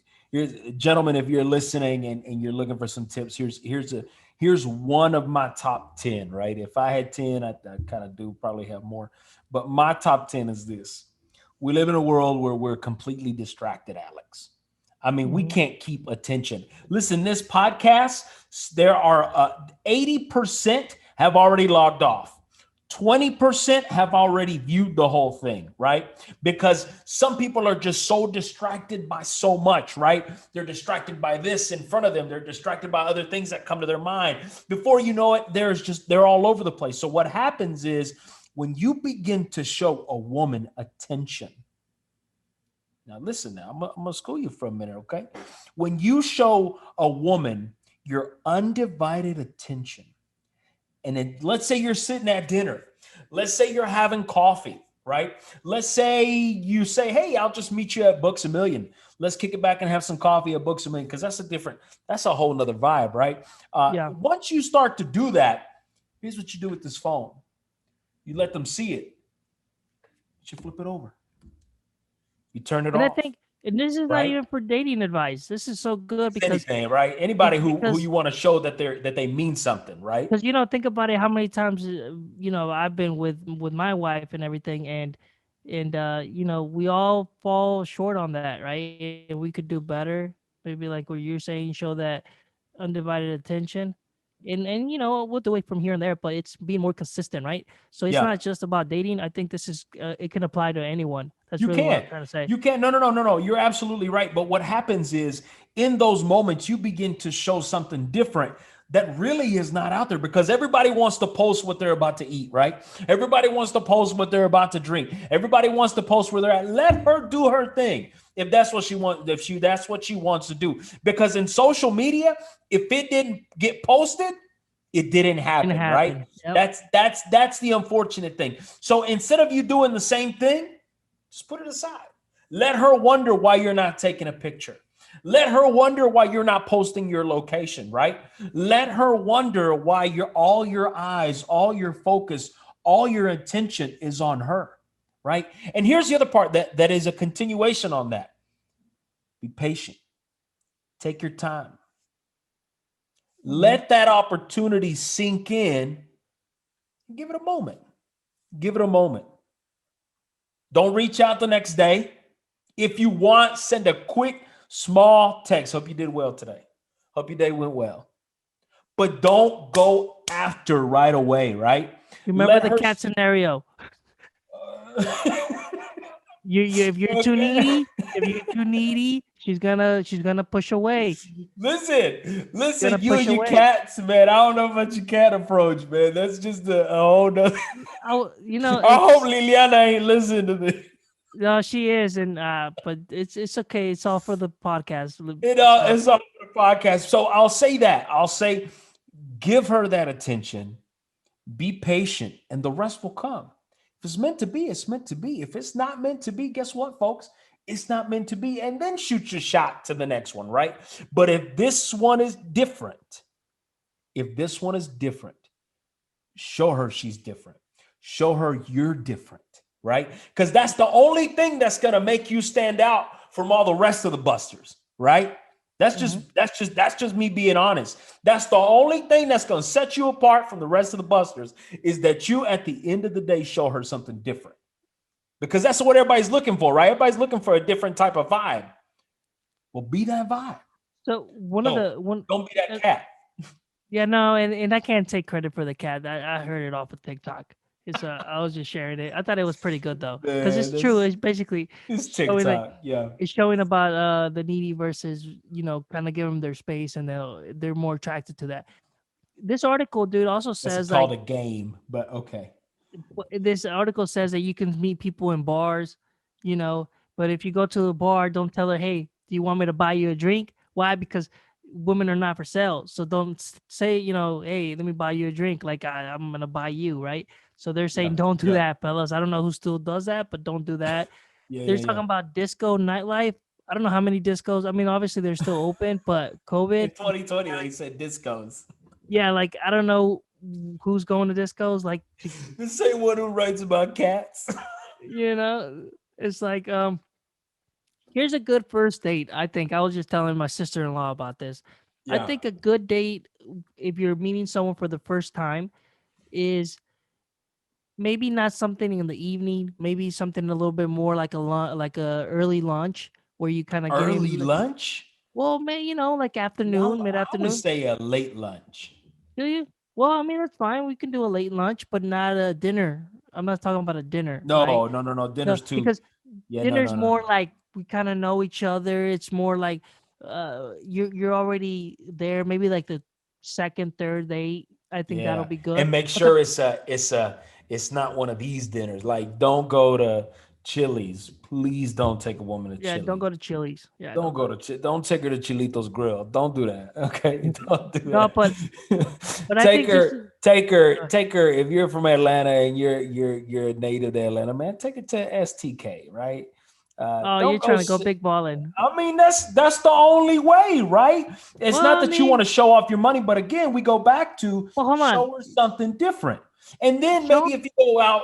gentlemen, if you're listening and you're looking for some tips, here's one of my top 10. Right? If I had 10, I kind of do probably have more, but my top 10 is this. We live in a world where we're completely distracted, Alex. I mean, we Mhm. can't keep attention. Listen, this podcast, there are 80% have already logged off. 20% have already viewed the whole thing, right? Because some people are just so distracted by so much, right? They're distracted by this in front of them. They're distracted by other things that come to their mind. Before you know it, they're all over the place. So what happens is when you begin to show a woman attention, now, listen. Now, I'm gonna school you for a minute, okay? When you show a woman your undivided attention, and then let's say you're sitting at dinner, let's say you're having coffee, right? Let's say you say, "Hey, I'll just meet you at Books a Million. Let's kick it back and have some coffee at Books a Million," because that's a whole nother vibe, right? Yeah. Once you start to do that, here's what you do with this phone: you let them see it. You flip it over. You turn it And I off, think and this is not right? even for dating advice. This is so good It's because anything, right? it, Anybody who because you want to show that they mean something, right? think about it how many times I've been with my wife and everything, and we all fall short on that, right? And we could do better. Maybe like what you're saying, show that undivided attention. and we'll do it from here and there, but it's being more consistent, right? So it's Yeah. not just about dating. I think this is it can apply to anyone. That's You really what I'm can. trying to say. You can. No, no, no, no, no. You're absolutely right. But what happens is in those moments, you begin to show something different that really is not out there because everybody wants to post what they're about to eat, right? Everybody wants to post what they're about to drink. Everybody wants to post where they're at. Let her do her thing if that's what she wants, if she that's what she wants to do. Because in social media, if it didn't get posted, it didn't Didn't happen, right? happen. Yep. That's the unfortunate thing. So instead of you doing the same thing, just put it aside. Let her wonder why you're not taking a picture. Let her wonder why you're not posting your location, right? Let her wonder why all your eyes, all your focus, all your attention is on her, right? And here's the other part that is a continuation on that. Be patient. Take your time. Hmm. Let that opportunity sink in. Give it a moment. Give it a moment. Don't reach out the next day. If you want, send a quick, small text. Hope you did well today. Hope your day went well. But don't go after right away, right? You remember Let the her. cat scenario? You if you're too Okay. needy, if you're too needy, she's gonna push away. Listen, She's gonna listen, you push and your away. cats, man. I don't know about your cat approach, man. That's just a whole nother. Oh, I hope it's Liliana ain't listening to this. no, she is, and but it's okay. It's all for the podcast. So It's on the podcast. So I'll say that. I'll say, give her that attention. Be patient, and the rest will come. If it's meant to be, it's meant to be. If it's not meant to be, guess what, folks? It's not meant to be. And then shoot your shot to the next one, right? But if this one is different, show her she's different. Show her you're different, right? Because that's the only thing that's gonna make you stand out from all the rest of the busters, right? mhm. That's just me being honest. That's the only thing that's gonna set you apart from the rest of the busters is that you at the end of the day show her something different. Because that's what everybody's looking for, right? Everybody's looking for a different type of vibe. Well, be that vibe. So one of No, the one, don't be that uh, cat. yeah, no, and I can't take credit for the cat. I heard it off of TikTok. It's I was just sharing it. I thought it was pretty good though, because Man, it's true. that's It's basically it's showing like TikTok. Yeah. it's showing about the needy versus kind of give them their space, and they're more attracted to that. This article, dude, also That's says called like a game, but okay. this article says that you can meet people in bars, you know, but if you go to a bar, don't tell her, "Hey, do you want me to buy you a drink?" Why? Because women are not for sale. So don't say, "Hey, let me buy you a drink." Like I'm gonna buy you, right? So they're saying, Yeah. don't do Yeah. that, fellas. I don't know who still does that, but don't do that. Yeah. They're Yeah. Yeah. talking about disco nightlife. I don't know how many discos. I mean, obviously they're still open, but In COVID, 2020, they said discos. yeah, like I don't know who's going to discos. Like, The same one who writes about cats. you know, it's like here's a good first date. I think I was just telling my sister-in-law about this. I Yeah. think a good date, if you're meeting someone for the first time, is maybe not something in the evening. Maybe something a little bit more like like a early lunch where you kind of get Early in. lunch? Well, like No, afternoon, mid I would afternoon. say a late lunch. Do you? Well, I mean that's fine. We can do a late lunch, but not a dinner. I'm not talking about a dinner, right? No, no, no, no. No, Dinner's too. because Yeah, no, dinner's no, no, more no. like we kind of know each other. It's more like you're already there. Maybe like the second, third date. I think that'll Yeah, be good. and make But the sure it's not one of these dinners. Like, don't go to Chili's. Please don't take a woman to yeah, don't Chili's. go to Chili's. Yeah, Don't don't go go to to. don't take her to Chilitos Grill. Don't do that. Okay, don't do No, but that. I think this is. Take her. If you're from Atlanta and you're a native to Atlanta, man, take her to STK. Right? Oh, you're Don't go. trying to go big balling. I mean, that's the only way, right? It's not Well, I that you want mean, to show off your money, but again, we go back to well, hold on. show her something different. And then Show. maybe if you go out,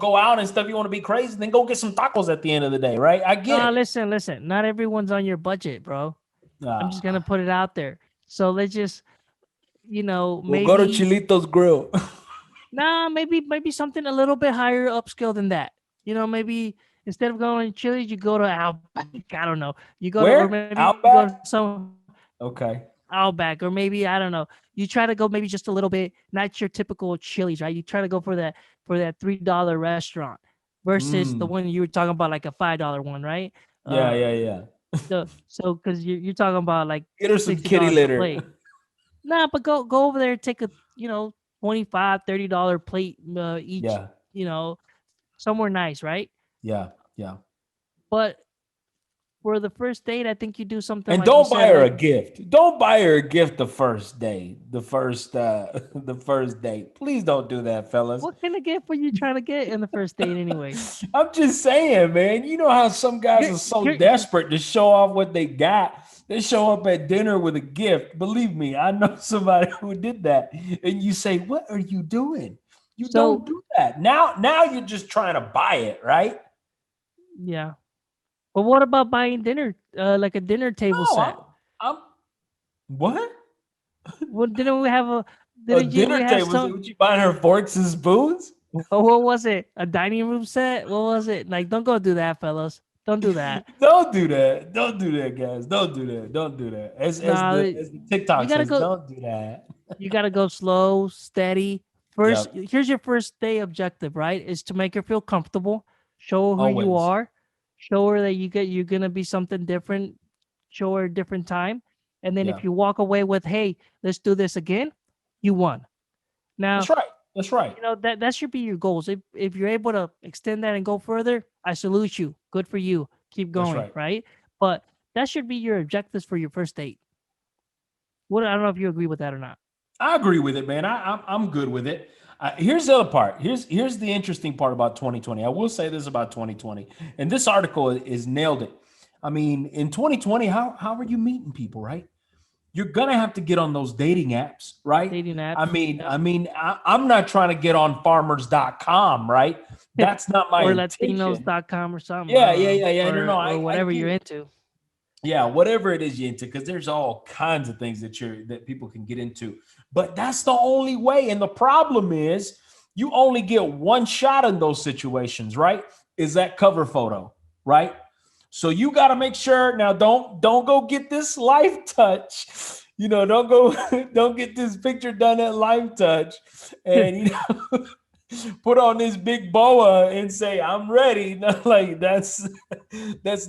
go out and stuff, you want to be crazy, then go get some tacos at the end of the day, right? I get No, it. listen, listen. Not everyone's on your budget, bro. I'm just gonna Ah, put it out there. So let's just, we'll go to maybe Chilitos Grill. nah, maybe something a little bit higher upscale than that. Maybe instead of going to Chili's, you go to Outback. I don't know. You go to, or Where? maybe you go to Outback? some Okay. Outback. Outback, or maybe I don't know. You try to go maybe just a little bit, not your typical Chili's, right? You try to go for that $3 restaurant versus the Mm. one you were talking about, like a $5 one, right? Yeah, Uh, yeah, yeah. so because you're talking about like Get her some kitty $60 a litter. plate. Nah, but go over there, take a 25 $30 plate each, Yeah, you know, somewhere nice, right? yeah, yeah. But for the first date, I think you do something And like you don't buy said, her a like gift. Don't buy her a gift the first day. The first date. Please don't do that, fellas. what kind of gift were you trying to get in the first date anyway? I'm just saying, man. You know how some guys You're are so you're desperate to show off what they got. They show up at dinner with a gift. Believe me, I know somebody who did that. And you say, "What are you doing? You don't so do that." Now you're just trying to buy it, right? yeah. But what about buying dinner, like a dinner table No, set? I'm what? Well, didn't we have a A didn't you we dinner have table. some? What you buying her forks and spoons? Oh, what was it? A dining room set? What was it? Like, don't go do that, fellas. Don't do that. Don't do that. Don't do that, guys. Don't do that. Don't do that. Nah, As the you TikTok gotta says, go. don't do that. You gotta go slow, steady. First, Yep. here's your first day objective, right? Is to make her feel comfortable, show her who you Always. are, show her that you're gonna be something different, show her a different time, and then Yeah. if you walk away with, "Hey, let's do this again," you won. That's Now, right. That's right. that should be your goals. If you're able to extend that and go further, I salute you. Good for you. Keep That's going, right. right? But that should be your objectives for your first date. What I don't know if you agree with that or not. I agree with it, man. I'm good with it. Here's the other part. Here's the interesting part about 2020. I will say this about 2020, and this article is nailed it. I mean, in 2020, how are you meeting people, right? You're gonna have to get on those dating apps, right? Dating apps, yep. I'm not trying to get on farmers.com, right? That's not my Or intention. Latinos.com or something. I Yeah, don't yeah, know. yeah, yeah. No, no, Or I whatever get you're it. into. Yeah, whatever it is you're into, because there's all kinds of things that people can get into. But that's the only way. And the problem is you only get one shot in those situations, right? Is that cover photo, right? So you got to make sure now don't go get this life touch. You know, don't go don't get this picture done at life touch. And put on this big boa and say I'm ready. Like that's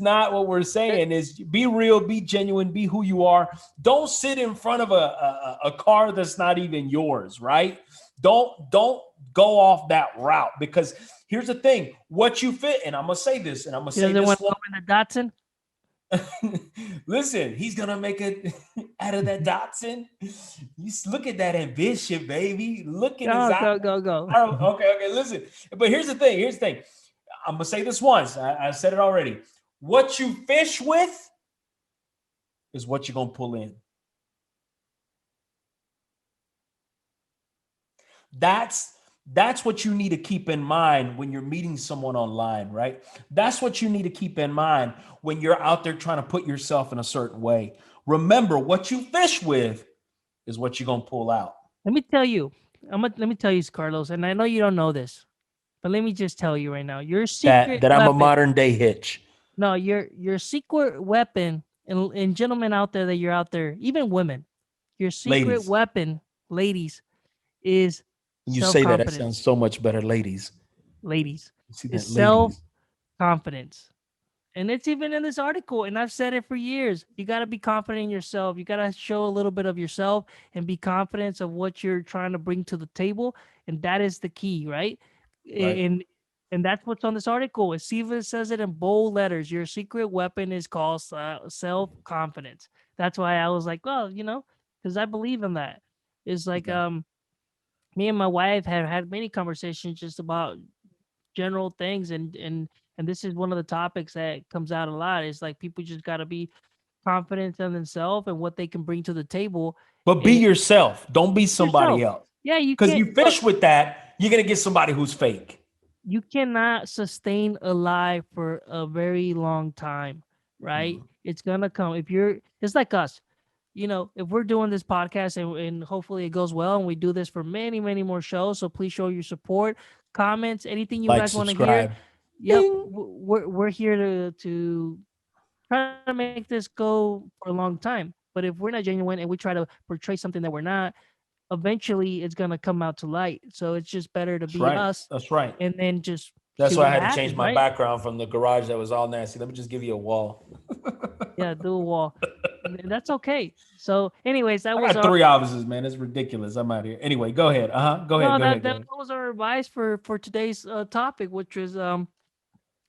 not what we're Eh, saying. Is be real, be genuine, be who you are. Don't sit in front of a car that's not even yours, right? Don't go off that route, because here's the thing: what you fit. And I'm gonna say this, and I'm gonna He say doesn't this want to one. go in the Datsun. Listen, he's gonna make it out of that Dotson. Look at that ambition, baby. Look in his Go, eye. go, go, go. Okay, okay. Listen, but here's the thing. Here's the thing. I'm gonna say this once. I said it already. What you fish with is what you're gonna pull in. That's that's what you need to keep in mind when you're meeting someone online, right? That's what you need to keep in mind when you're out there trying to put yourself in a certain way. Remember, what you fish with is what you're gonna pull out. Let me tell you. Let me tell you, Carlos, and I know you don't know this, but let me just tell you right now. Your That secret that I'm a weapon. modern day hitch. No, your secret weapon, and gentlemen out there that you're out there, even women, your secret Ladies. weapon, ladies, is When you say that, that self-confidence. sounds so much better. Ladies. Ladies, You see is that, ladies. self-confidence. And it's even in this article, and I've said it for years. You got to be confident in yourself. You got to show a little bit of yourself and be confident of what you're trying to bring to the table, and that is the key, right? Right. And that's what's on this article. It even says it in bold letters. Your secret weapon is called self-confidence. That's why I was like, well, because I believe in that. It's like Yeah. me and my wife have had many conversations just about general things, and this is one of the topics that comes out a lot. Is like people just got to be confident in themselves and what they can bring to the table. But be And yourself. Don't be yourself. somebody else. Yeah, you Because can't you look. fish with that, you're gonna get somebody who's fake. You cannot sustain a lie for a very long time, right? Mm. It's gonna come. If you're, it's like us. If we're doing this podcast, and hopefully it goes well, and we do this for many, many more shows. So please show your support, comments, anything you Like, guys want to hear. subscribe. Yep, Bing. we're here to try to make this go for a long time. But if we're not genuine and we try to portray something that we're not, eventually it's gonna come out to light. So it's just better to That's be right. us That's right. and then just see That's why I what had to change happens, my right? background from the garage that was all nasty. Let me just give you a wall. Yeah, do a wall. And that's okay. So, anyways, that I was got our 3 offices, man. It's ridiculous. I'm out here. Anyway, go ahead. Go ahead. no, Go that ahead. Go that ahead. was our advice for today's topic, which was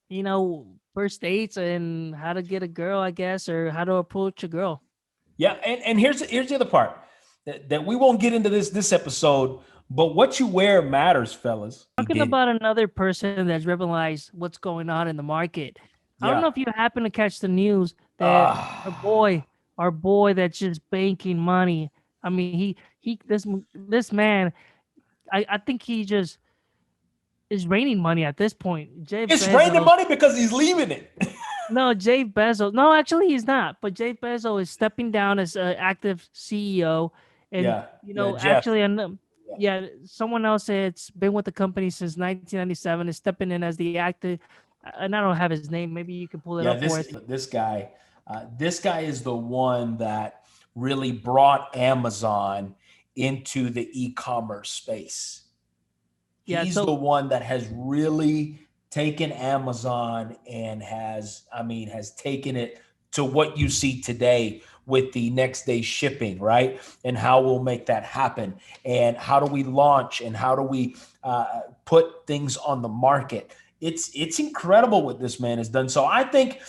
you know, first dates and how to get a girl, I guess, or how to approach a girl. Yeah, and here's the other part that we won't get into this episode, but what you wear matters, fellas. He Talking did. about another person that's realized what's going on in the market. I don't know Yeah. if you happen to catch the news that our Ah, boy, our boy that's just banking money. I mean, this man, I think he just is raining money at this point. Jeff it's raining Bezos. money because he's leaving it. No, Jeff Bezos. No, actually, he's not. But Jeff Bezos is stepping down as active CEO, and Yeah. you Yeah. know, Jeff. actually, and Yeah. yeah, someone else that's been with the company since 1997 is stepping in as the active. And I don't have his name. Maybe you can pull it Yeah. up for This us. this guy, this guy is the one that really brought Amazon into the e-commerce space. Yeah. He's So the one that has really taken Amazon and has taken it to what you see today with the next day shipping, right? And how we'll make that happen, and how do we launch, and how do we put things on the market. It's incredible what this man has done. So I think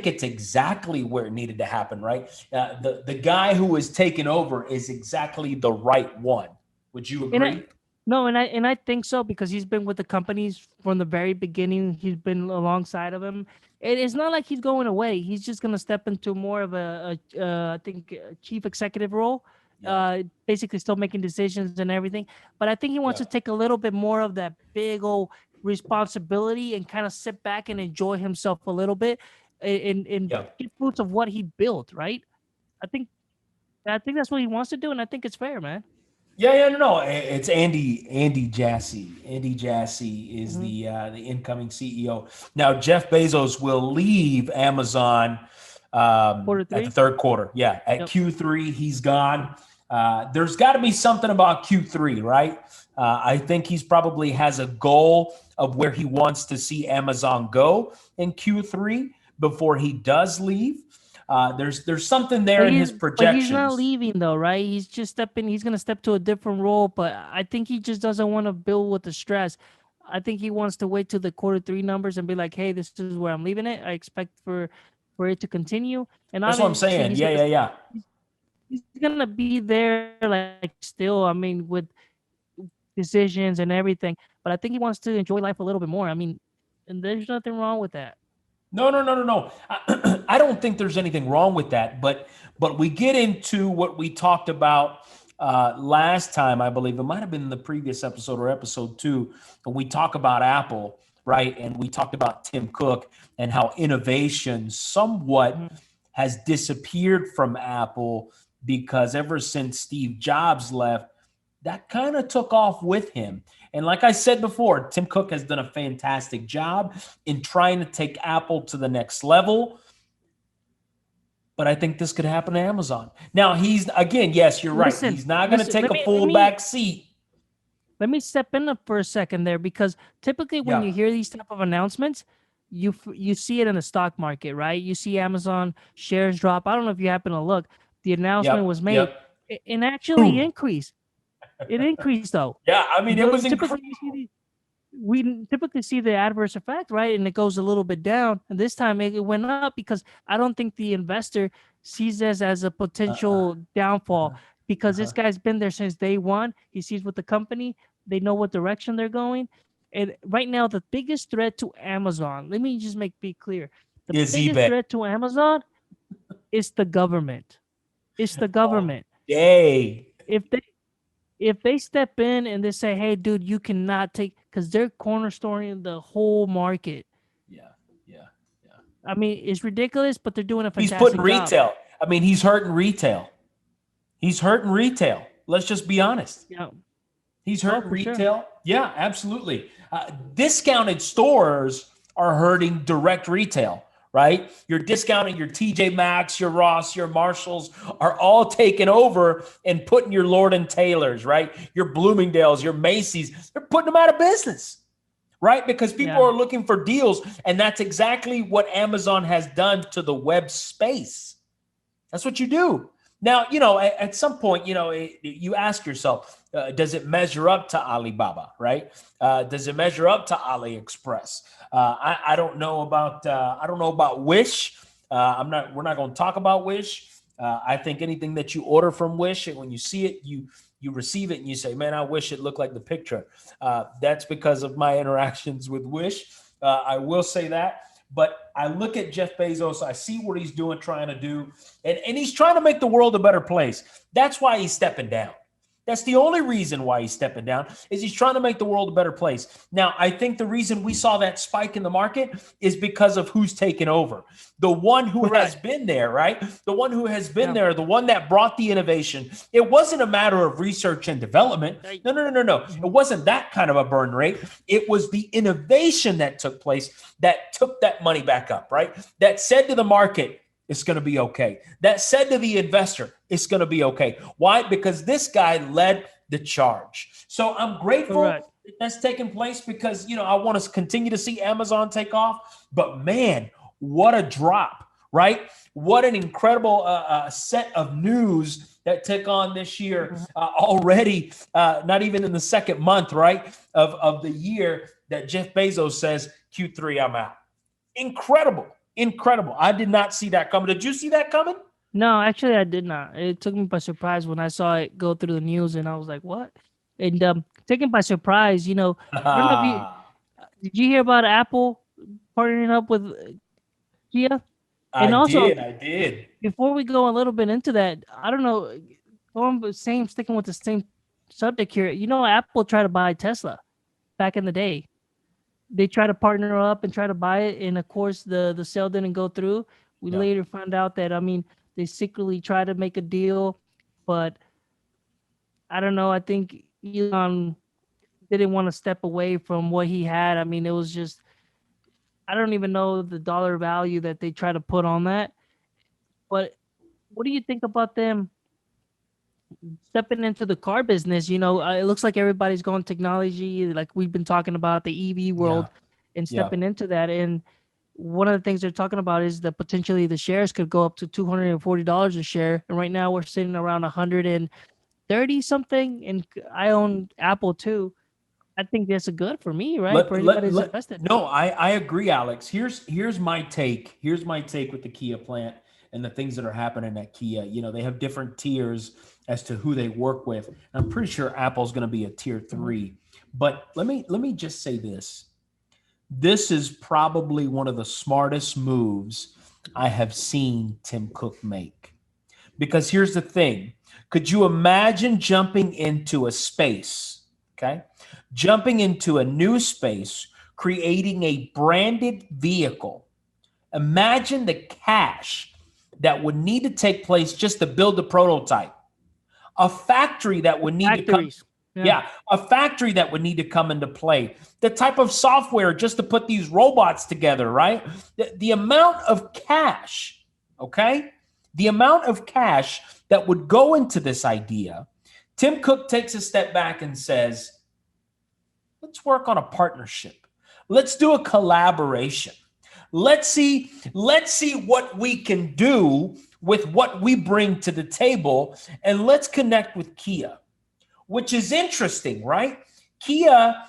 it's exactly where it needed to happen, right? The guy who is taken over is exactly the right one. Would you and I agree? no, and I think so because he's been with the companies from the very beginning. He's been alongside of him. It's not like he's going away. He's just gonna step into more of I think a chief executive role. Yeah. Basically still making decisions and everything. But I think he wants Yeah. to take a little bit more of that big old responsibility and kind of sit back and enjoy himself a little bit and Yeah. get fruits of what he built. Right. I think I think that's what he wants to do, and I think it's fair, man. Yeah, yeah, no. It's Andy Jassy. Andy Jassy is Hmm. the incoming CEO. Now Jeff Bezos will leave Amazon Quarter at the three. third quarter. Yeah, at Yep. Q3 he's gone. There's got to be something about Q3, right? I think he's probably has a goal of where he wants to see Amazon go in Q3 before he does leave. There's something there in his But he's not projections. leaving though, right? He's just stepping. He's gonna step to a different role, but I think he just doesn't want to build with the stress. I think he wants to wait till the quarter three numbers and be like, "Hey, this is where I'm leaving it. I expect for it to continue." And That's what I'm obviously, saying. Yeah, yeah, yeah. he's gonna be there like still. I mean, with decisions and everything. But I think he wants to enjoy life a little bit more. I mean, and there's nothing wrong with that. No, no, no, no, no. I don't think there's anything wrong with that. But we get into what we talked about last time. I believe it might have been in the previous episode or episode two. When we talk about Apple, right? And we talked about Tim Cook and how innovation somewhat Mhm. has disappeared from Apple because ever since Steve Jobs left, that kind of took off with him. And like I said before, Tim Cook has done a fantastic job in trying to take Apple to the next level. But I think this could happen to Amazon. Now, he's again, yes, you're right. Listen, He's not going to listen. take a full back seat. Let me step in for a second there because typically when Yeah. you hear these type of announcements, you see it in the stock market, right? You see Amazon shares drop. I don't know if you happen to look. The announcement Yep. was made Yep. and actually Boom. increased. It increased though. Yeah. I mean, it was Typically incredible. you see we typically see the adverse effect, right? And it goes a little bit down. And this time it went up because I don't think the investor sees this as a Uh-uh. potential downfall Uh-huh. because this Uh-huh. guy's been there since day one. He sees with the company, they know what direction they're going. And right now, the biggest threat to Amazon, let me just be clear. The Is biggest eBay. threat to Amazon is the government. It's the All government. day. If they step in and they say, "Hey, dude, you cannot take," because they're cornerstoning the whole market. Yeah. Yeah. Yeah. I mean, it's ridiculous, but they're doing a He's putting fantastic job. retail. I mean, he's hurting retail. He's hurting retail. Let's just be honest. Yeah. He's Oh, hurting for sure. retail. Yeah, absolutely. Discounted stores are hurting direct retail, right? You're discounting your TJ Maxx, your Ross, your Marshalls are all taken over and putting your Lord and Taylors, right? Your Bloomingdale's, your Macy's, they're putting them out of business, right? Because people Yeah. are looking for deals. And that's exactly what Amazon has done to the web space. That's what you do. Now, at some point, you ask yourself, does it measure up to Alibaba, right? Does it measure up to AliExpress? I don't know about Wish. We're not going to talk about Wish. I think anything that you order from Wish, and when you see it, you receive it and you say, man, I wish it looked like the picture. That's because of my interactions with Wish. I will say that. But I look at Jeff Bezos, I see what he's doing, trying to do, and he's trying to make the world a better place. That's why he's stepping down. That's the only reason why he's stepping down, is he's trying to make the world a better place. Now, I think the reason we saw that spike in the market is because of who's taken over. The one who has been there, right? The one who has been there, the one that brought the innovation. It wasn't a matter of research and development. No. It wasn't that kind of a burn rate. It was the innovation that took place that took that money back up, right? That said to the market, it's going to be okay. That said to the investor, it's going to be okay. Why? Because this guy led the charge. So I'm grateful that that's taking place, because, I want to continue to see Amazon take off. But man, what a drop, right? What an incredible set of news that took on this year already, not even in the second month, right, of the year, that Jeff Bezos says, Q3, I'm out. Incredible. I did not see that coming. Did you see that coming? No, actually, I did not. It took me by surprise when I saw it go through the news, and I was like, "What?" And taken by surprise, I don't know if you did you hear about Apple partnering up with Kia, and also I did. before we go a little bit into that, I don't know, sticking with the same subject here. Apple tried to buy Tesla back in the day. They tried to partner up and try to buy it, and of course, the sale didn't go through. We Yeah. later found out that they secretly tried to make a deal, but I don't know. I think Elon didn't want to step away from what he had. It was just I don't even know the dollar value that they try to put on that. But what do you think about them stepping into the car business? It looks like everybody's going technology, like we've been talking about the EV Yeah. world, and Yeah. stepping into that. And one of the things they're talking about is that potentially the shares could go up to $240 a share. And right now we're sitting around 130 something. And I own Apple too. I think that's a good for me, right? For anybody that's invested. No, I agree, Alex. Here's my take. Here's my take with the Kia plant and the things that are happening at Kia. They have different tiers as to who they work with. I'm pretty sure Apple's going to be a tier 3. But let me just say this. This is probably one of the smartest moves I have seen Tim Cook make. Because here's the thing. Could you imagine jumping into a space, okay? Jumping into a new space, creating a branded vehicle. Imagine the cash that would need to take place just to build the prototype. A factory that would need to come. Factories. Yeah, a factory that would need to come into play. The type of software just to put these robots together, right? The amount of cash, okay? The amount of cash that would go into this idea. Tim Cook takes a step back and says, let's work on a partnership. Let's do a collaboration. Let's see what we can do with what we bring to the table, and let's connect with Kia, which is interesting, right? Kia,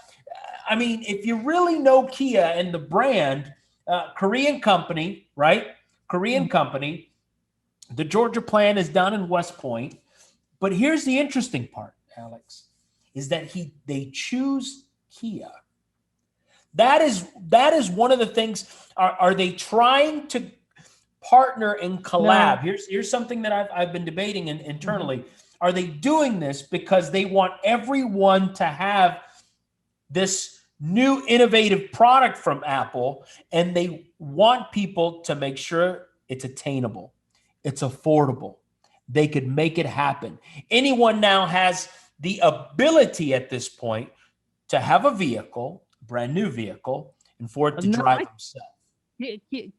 if you really know Kia and the brand, Korean company, right? Korean company. The Georgia plant is down in West Point. But here's the interesting part, Alex, is that they choose Kia. That is one of the things. Are they trying to partner and collab? No. Here's something that I've been debating internally. Are they doing this because they want everyone to have this new innovative product from Apple, and they want people to make sure it's attainable, it's affordable, they could make it happen? Anyone now has the ability at this point to have a vehicle, brand new vehicle, and for it to drive themselves.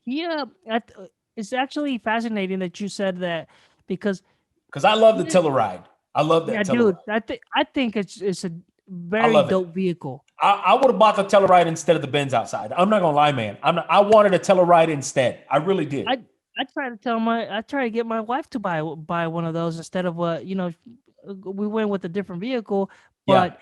Kia, it's actually fascinating that you said that because Because I love the Kia, Telluride. I love yeah, that Telluride. dude, I think it's a I very love it. dope vehicle. I would have bought the Telluride instead of the Benz outside. I'm not gonna lie, man. I wanted a Telluride instead. I really did. I I try to get my wife to buy one of those instead of what we went with a different vehicle, Yeah, but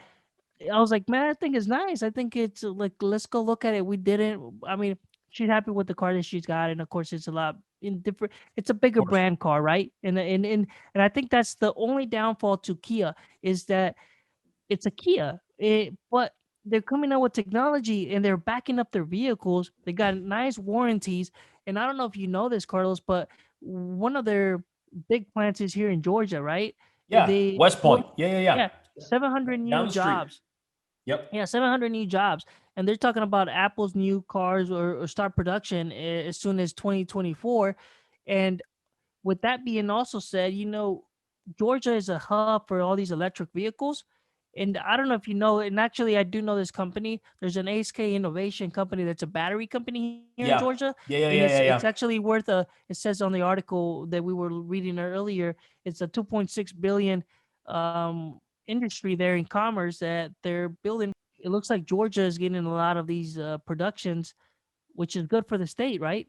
I was like, man, I think it's nice. I think it's like let's go look at it. We didn't. I mean, she's happy with the car that she's got, and of course, it's a lot in different. It's a of bigger course. brand car, right? And I think that's the only downfall to Kia is that it's a Kia, but they're coming out with technology and they're backing up their vehicles. They got nice warranties, and I don't know if you know this, Carlos, but one of their big plants is here in Georgia, right? Yeah, They West Point. Yeah. yeah, 700 Down new the street. jobs. Yep. Yeah, 700 new jobs. And they're talking about Apple's new cars or start production as soon as 2024. And with that being also said, Georgia is a hub for all these electric vehicles. And I don't know if you know, and actually I do know this company. There's an ASK Innovation company that's a battery company here in Yeah. Georgia. And it's Yeah. actually worth it says on the article that we were reading earlier, it's a 2.6 billion industry there in commerce that they're building. It looks like Georgia is getting a lot of these productions, which is good for the state, right?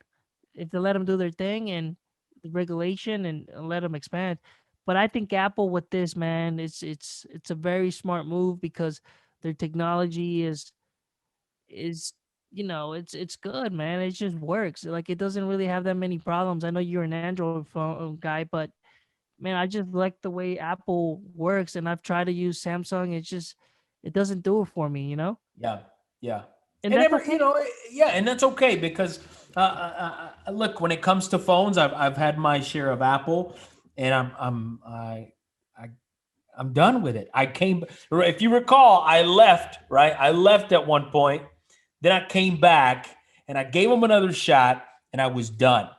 If they let them do their thing and the regulation and let them expand. But I think Apple with this, man, it's a very smart move because their technology is it's good, man. It just works. Like it doesn't really have that many problems. I know you're an Android phone guy, but man, I just like the way Apple works, and I've tried to use Samsung. It doesn't do it for me, Yeah. Yeah. and And that's never, okay. yeah, and that's okay because look, when it comes to phones, I've had my share of Apple, and I I'm done with it. I came, if you recall, I left, right? I left at one point, then I came back and I gave them another shot and I was done.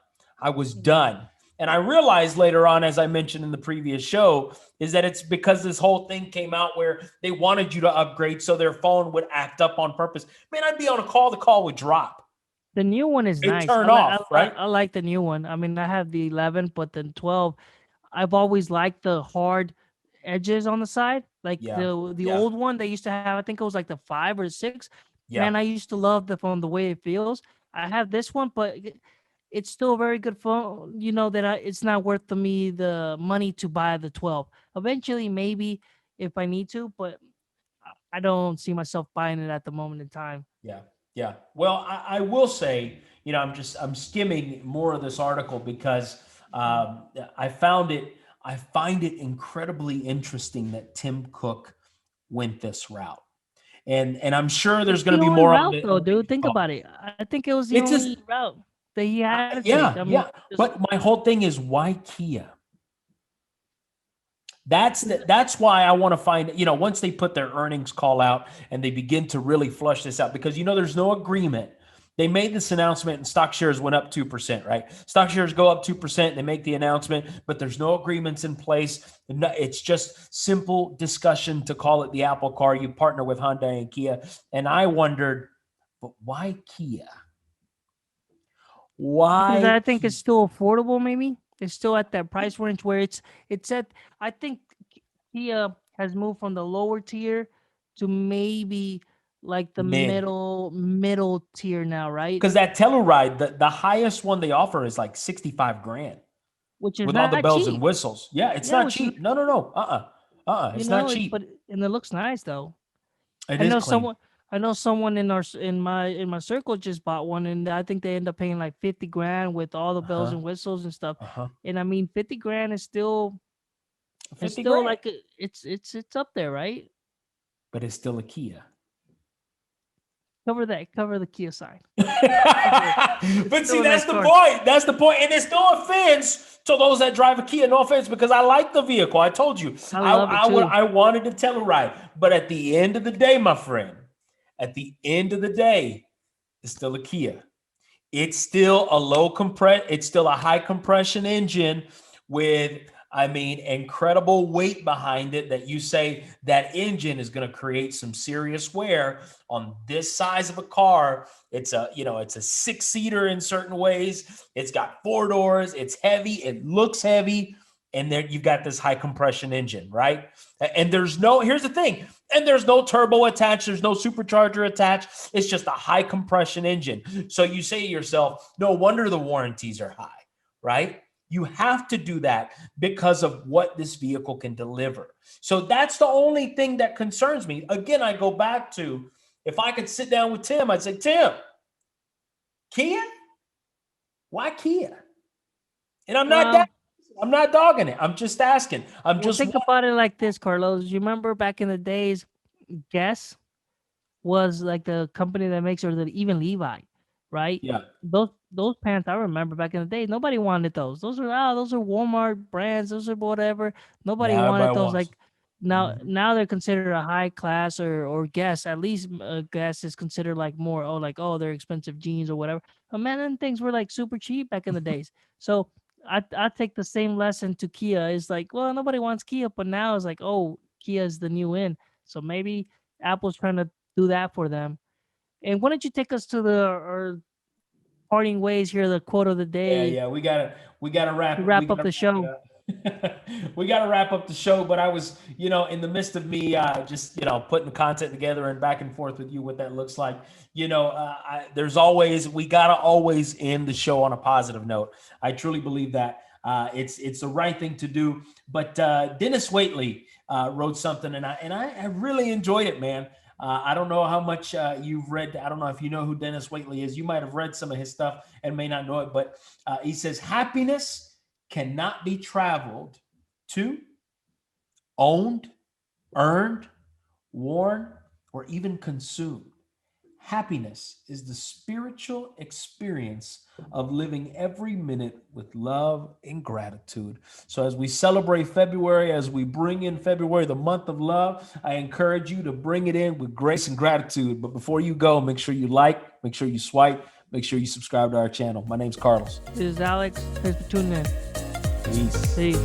I was Mhm. done. And I realized later on, as I mentioned in the previous show, is that it's because this whole thing came out where they wanted you to upgrade so their phone would act up on purpose. Man, I'd be on a call, the call would drop. The new one is It nice. turned off, right? I like the new one. I mean, I have the 11, but the 12, I've always liked the hard edges on the side, like Yeah. the Yeah. old one they used to have. I think it was like the 5 or 6. Yeah. Man, I used to love the phone, the way it feels. I have this one, but it's still a very good phone. It's not worth to me the money to buy the 12. Eventually, maybe if I need to, but I don't see myself buying it at the moment in time. Yeah, yeah. Well, I will say, I'm skimming more of this article because Mm. I found it. I find it incredibly interesting that Tim Cook went this route, and I'm sure there's It's going the to be only more on route the. though, dude. Think about it. I think it was the It's just, only route that he had to take. I mean, yeah. 'cause But my whole thing is why Kia? That's why I want to find, once they put their earnings call out and they begin to really flush this out, because there's no agreement. They made this announcement and stock shares went up 2%, right? Stock shares go up 2%, they make the announcement, but there's no agreements in place. It's just simple discussion to call it the Apple car. You partner with Hyundai and Kia. And I wondered, but why Kia? because Why I think it's Kia? still affordable. Maybe it's still at that price range where it's at. I think Kia has moved from the lower tier to maybe like the Mid. middle tier now, right? Because that Telluride, the highest one they offer is like 65 grand. Which is With all the not bells and cheap. whistles. Yeah, it's Yeah, not which is cheap. No. It's not but cheap. and it looks nice though. It I is know clean. someone. I know someone in my circle just bought one, and I think they end up paying like 50 grand with all the Uh bells huh. and whistles and stuff. Uh huh. And I mean, 50 grand is still it's 50 still grand, like it's up there, right? but it's still a Kia. Cover the Kia sign. It's But see, still a that's nice the car. point. That's the point. And it's no offense to those that drive a Kia. No offense, because I like the vehicle. I told you, I love it too. I wanted to Telluride. But at the end of the day, my friend, at the end of the day, it's still a Kia. It's still a low compress. It's still a high compression engine with I mean, incredible weight behind it that you say that engine is going to create some serious wear on this size of a car. It's a, it's a 6-seater in certain ways. It's got 4 doors. It's heavy. It looks heavy. And there you've got this high compression engine, right? And here's the thing, and there's no turbo attached. There's no supercharger attached. It's just a high compression engine. So you say to yourself, no wonder the warranties are high, right? You have to do that because of what this vehicle can deliver. So that's the only thing that concerns me. Again, I go back to, if I could sit down with Tim, I'd say, Tim, Kia? Why Kia? And I'm Well, not dogging it. I'm just asking. I'm well, just think about it like this, Carlos. You remember back in the days, Guess was like the company that makes, or the even Levi, right? yeah. Those pants I remember back in the day, nobody wanted those. Those are Walmart brands. Those are whatever. Nobody Now wanted everybody those. wants. Like now, Mhm. now they're considered a high class, or Guess. At least Guess is considered like more. Oh, like, oh, they're expensive jeans or whatever. But man, then things were like super cheap back in the days. So I take the same lesson to Kia. It's like, well, nobody wants Kia, but now it's like, oh, Kia is the new in. So maybe Apple's trying to do that for them. And why don't you take us to the our parting ways here, the quote of the Yeah, day yeah, we gotta to wrap wrap up the it show? up. We gotta wrap up the show. But I was, in the midst of me, just putting the content together and back and forth with you, what that looks like. We gotta always end the show on a positive note. I truly believe that it's the right thing to do. But Dennis Waitley wrote something, and I really enjoyed it, man. I don't know how much you've read. I don't know if you know who Dennis Waitley is. You might have read some of his stuff and may not know it, but he says, happiness cannot be traveled to, owned, earned, worn, or even consumed. Happiness is the spiritual experience of living every minute with love and gratitude. So, as we celebrate February, as we bring in February, the month of love, I encourage you to bring it in with grace and gratitude. But before you go, make sure you like, make sure you swipe, make sure you subscribe to our channel. My name's Carlos. This is Alex. Thanks for tuning in. Peace. Peace.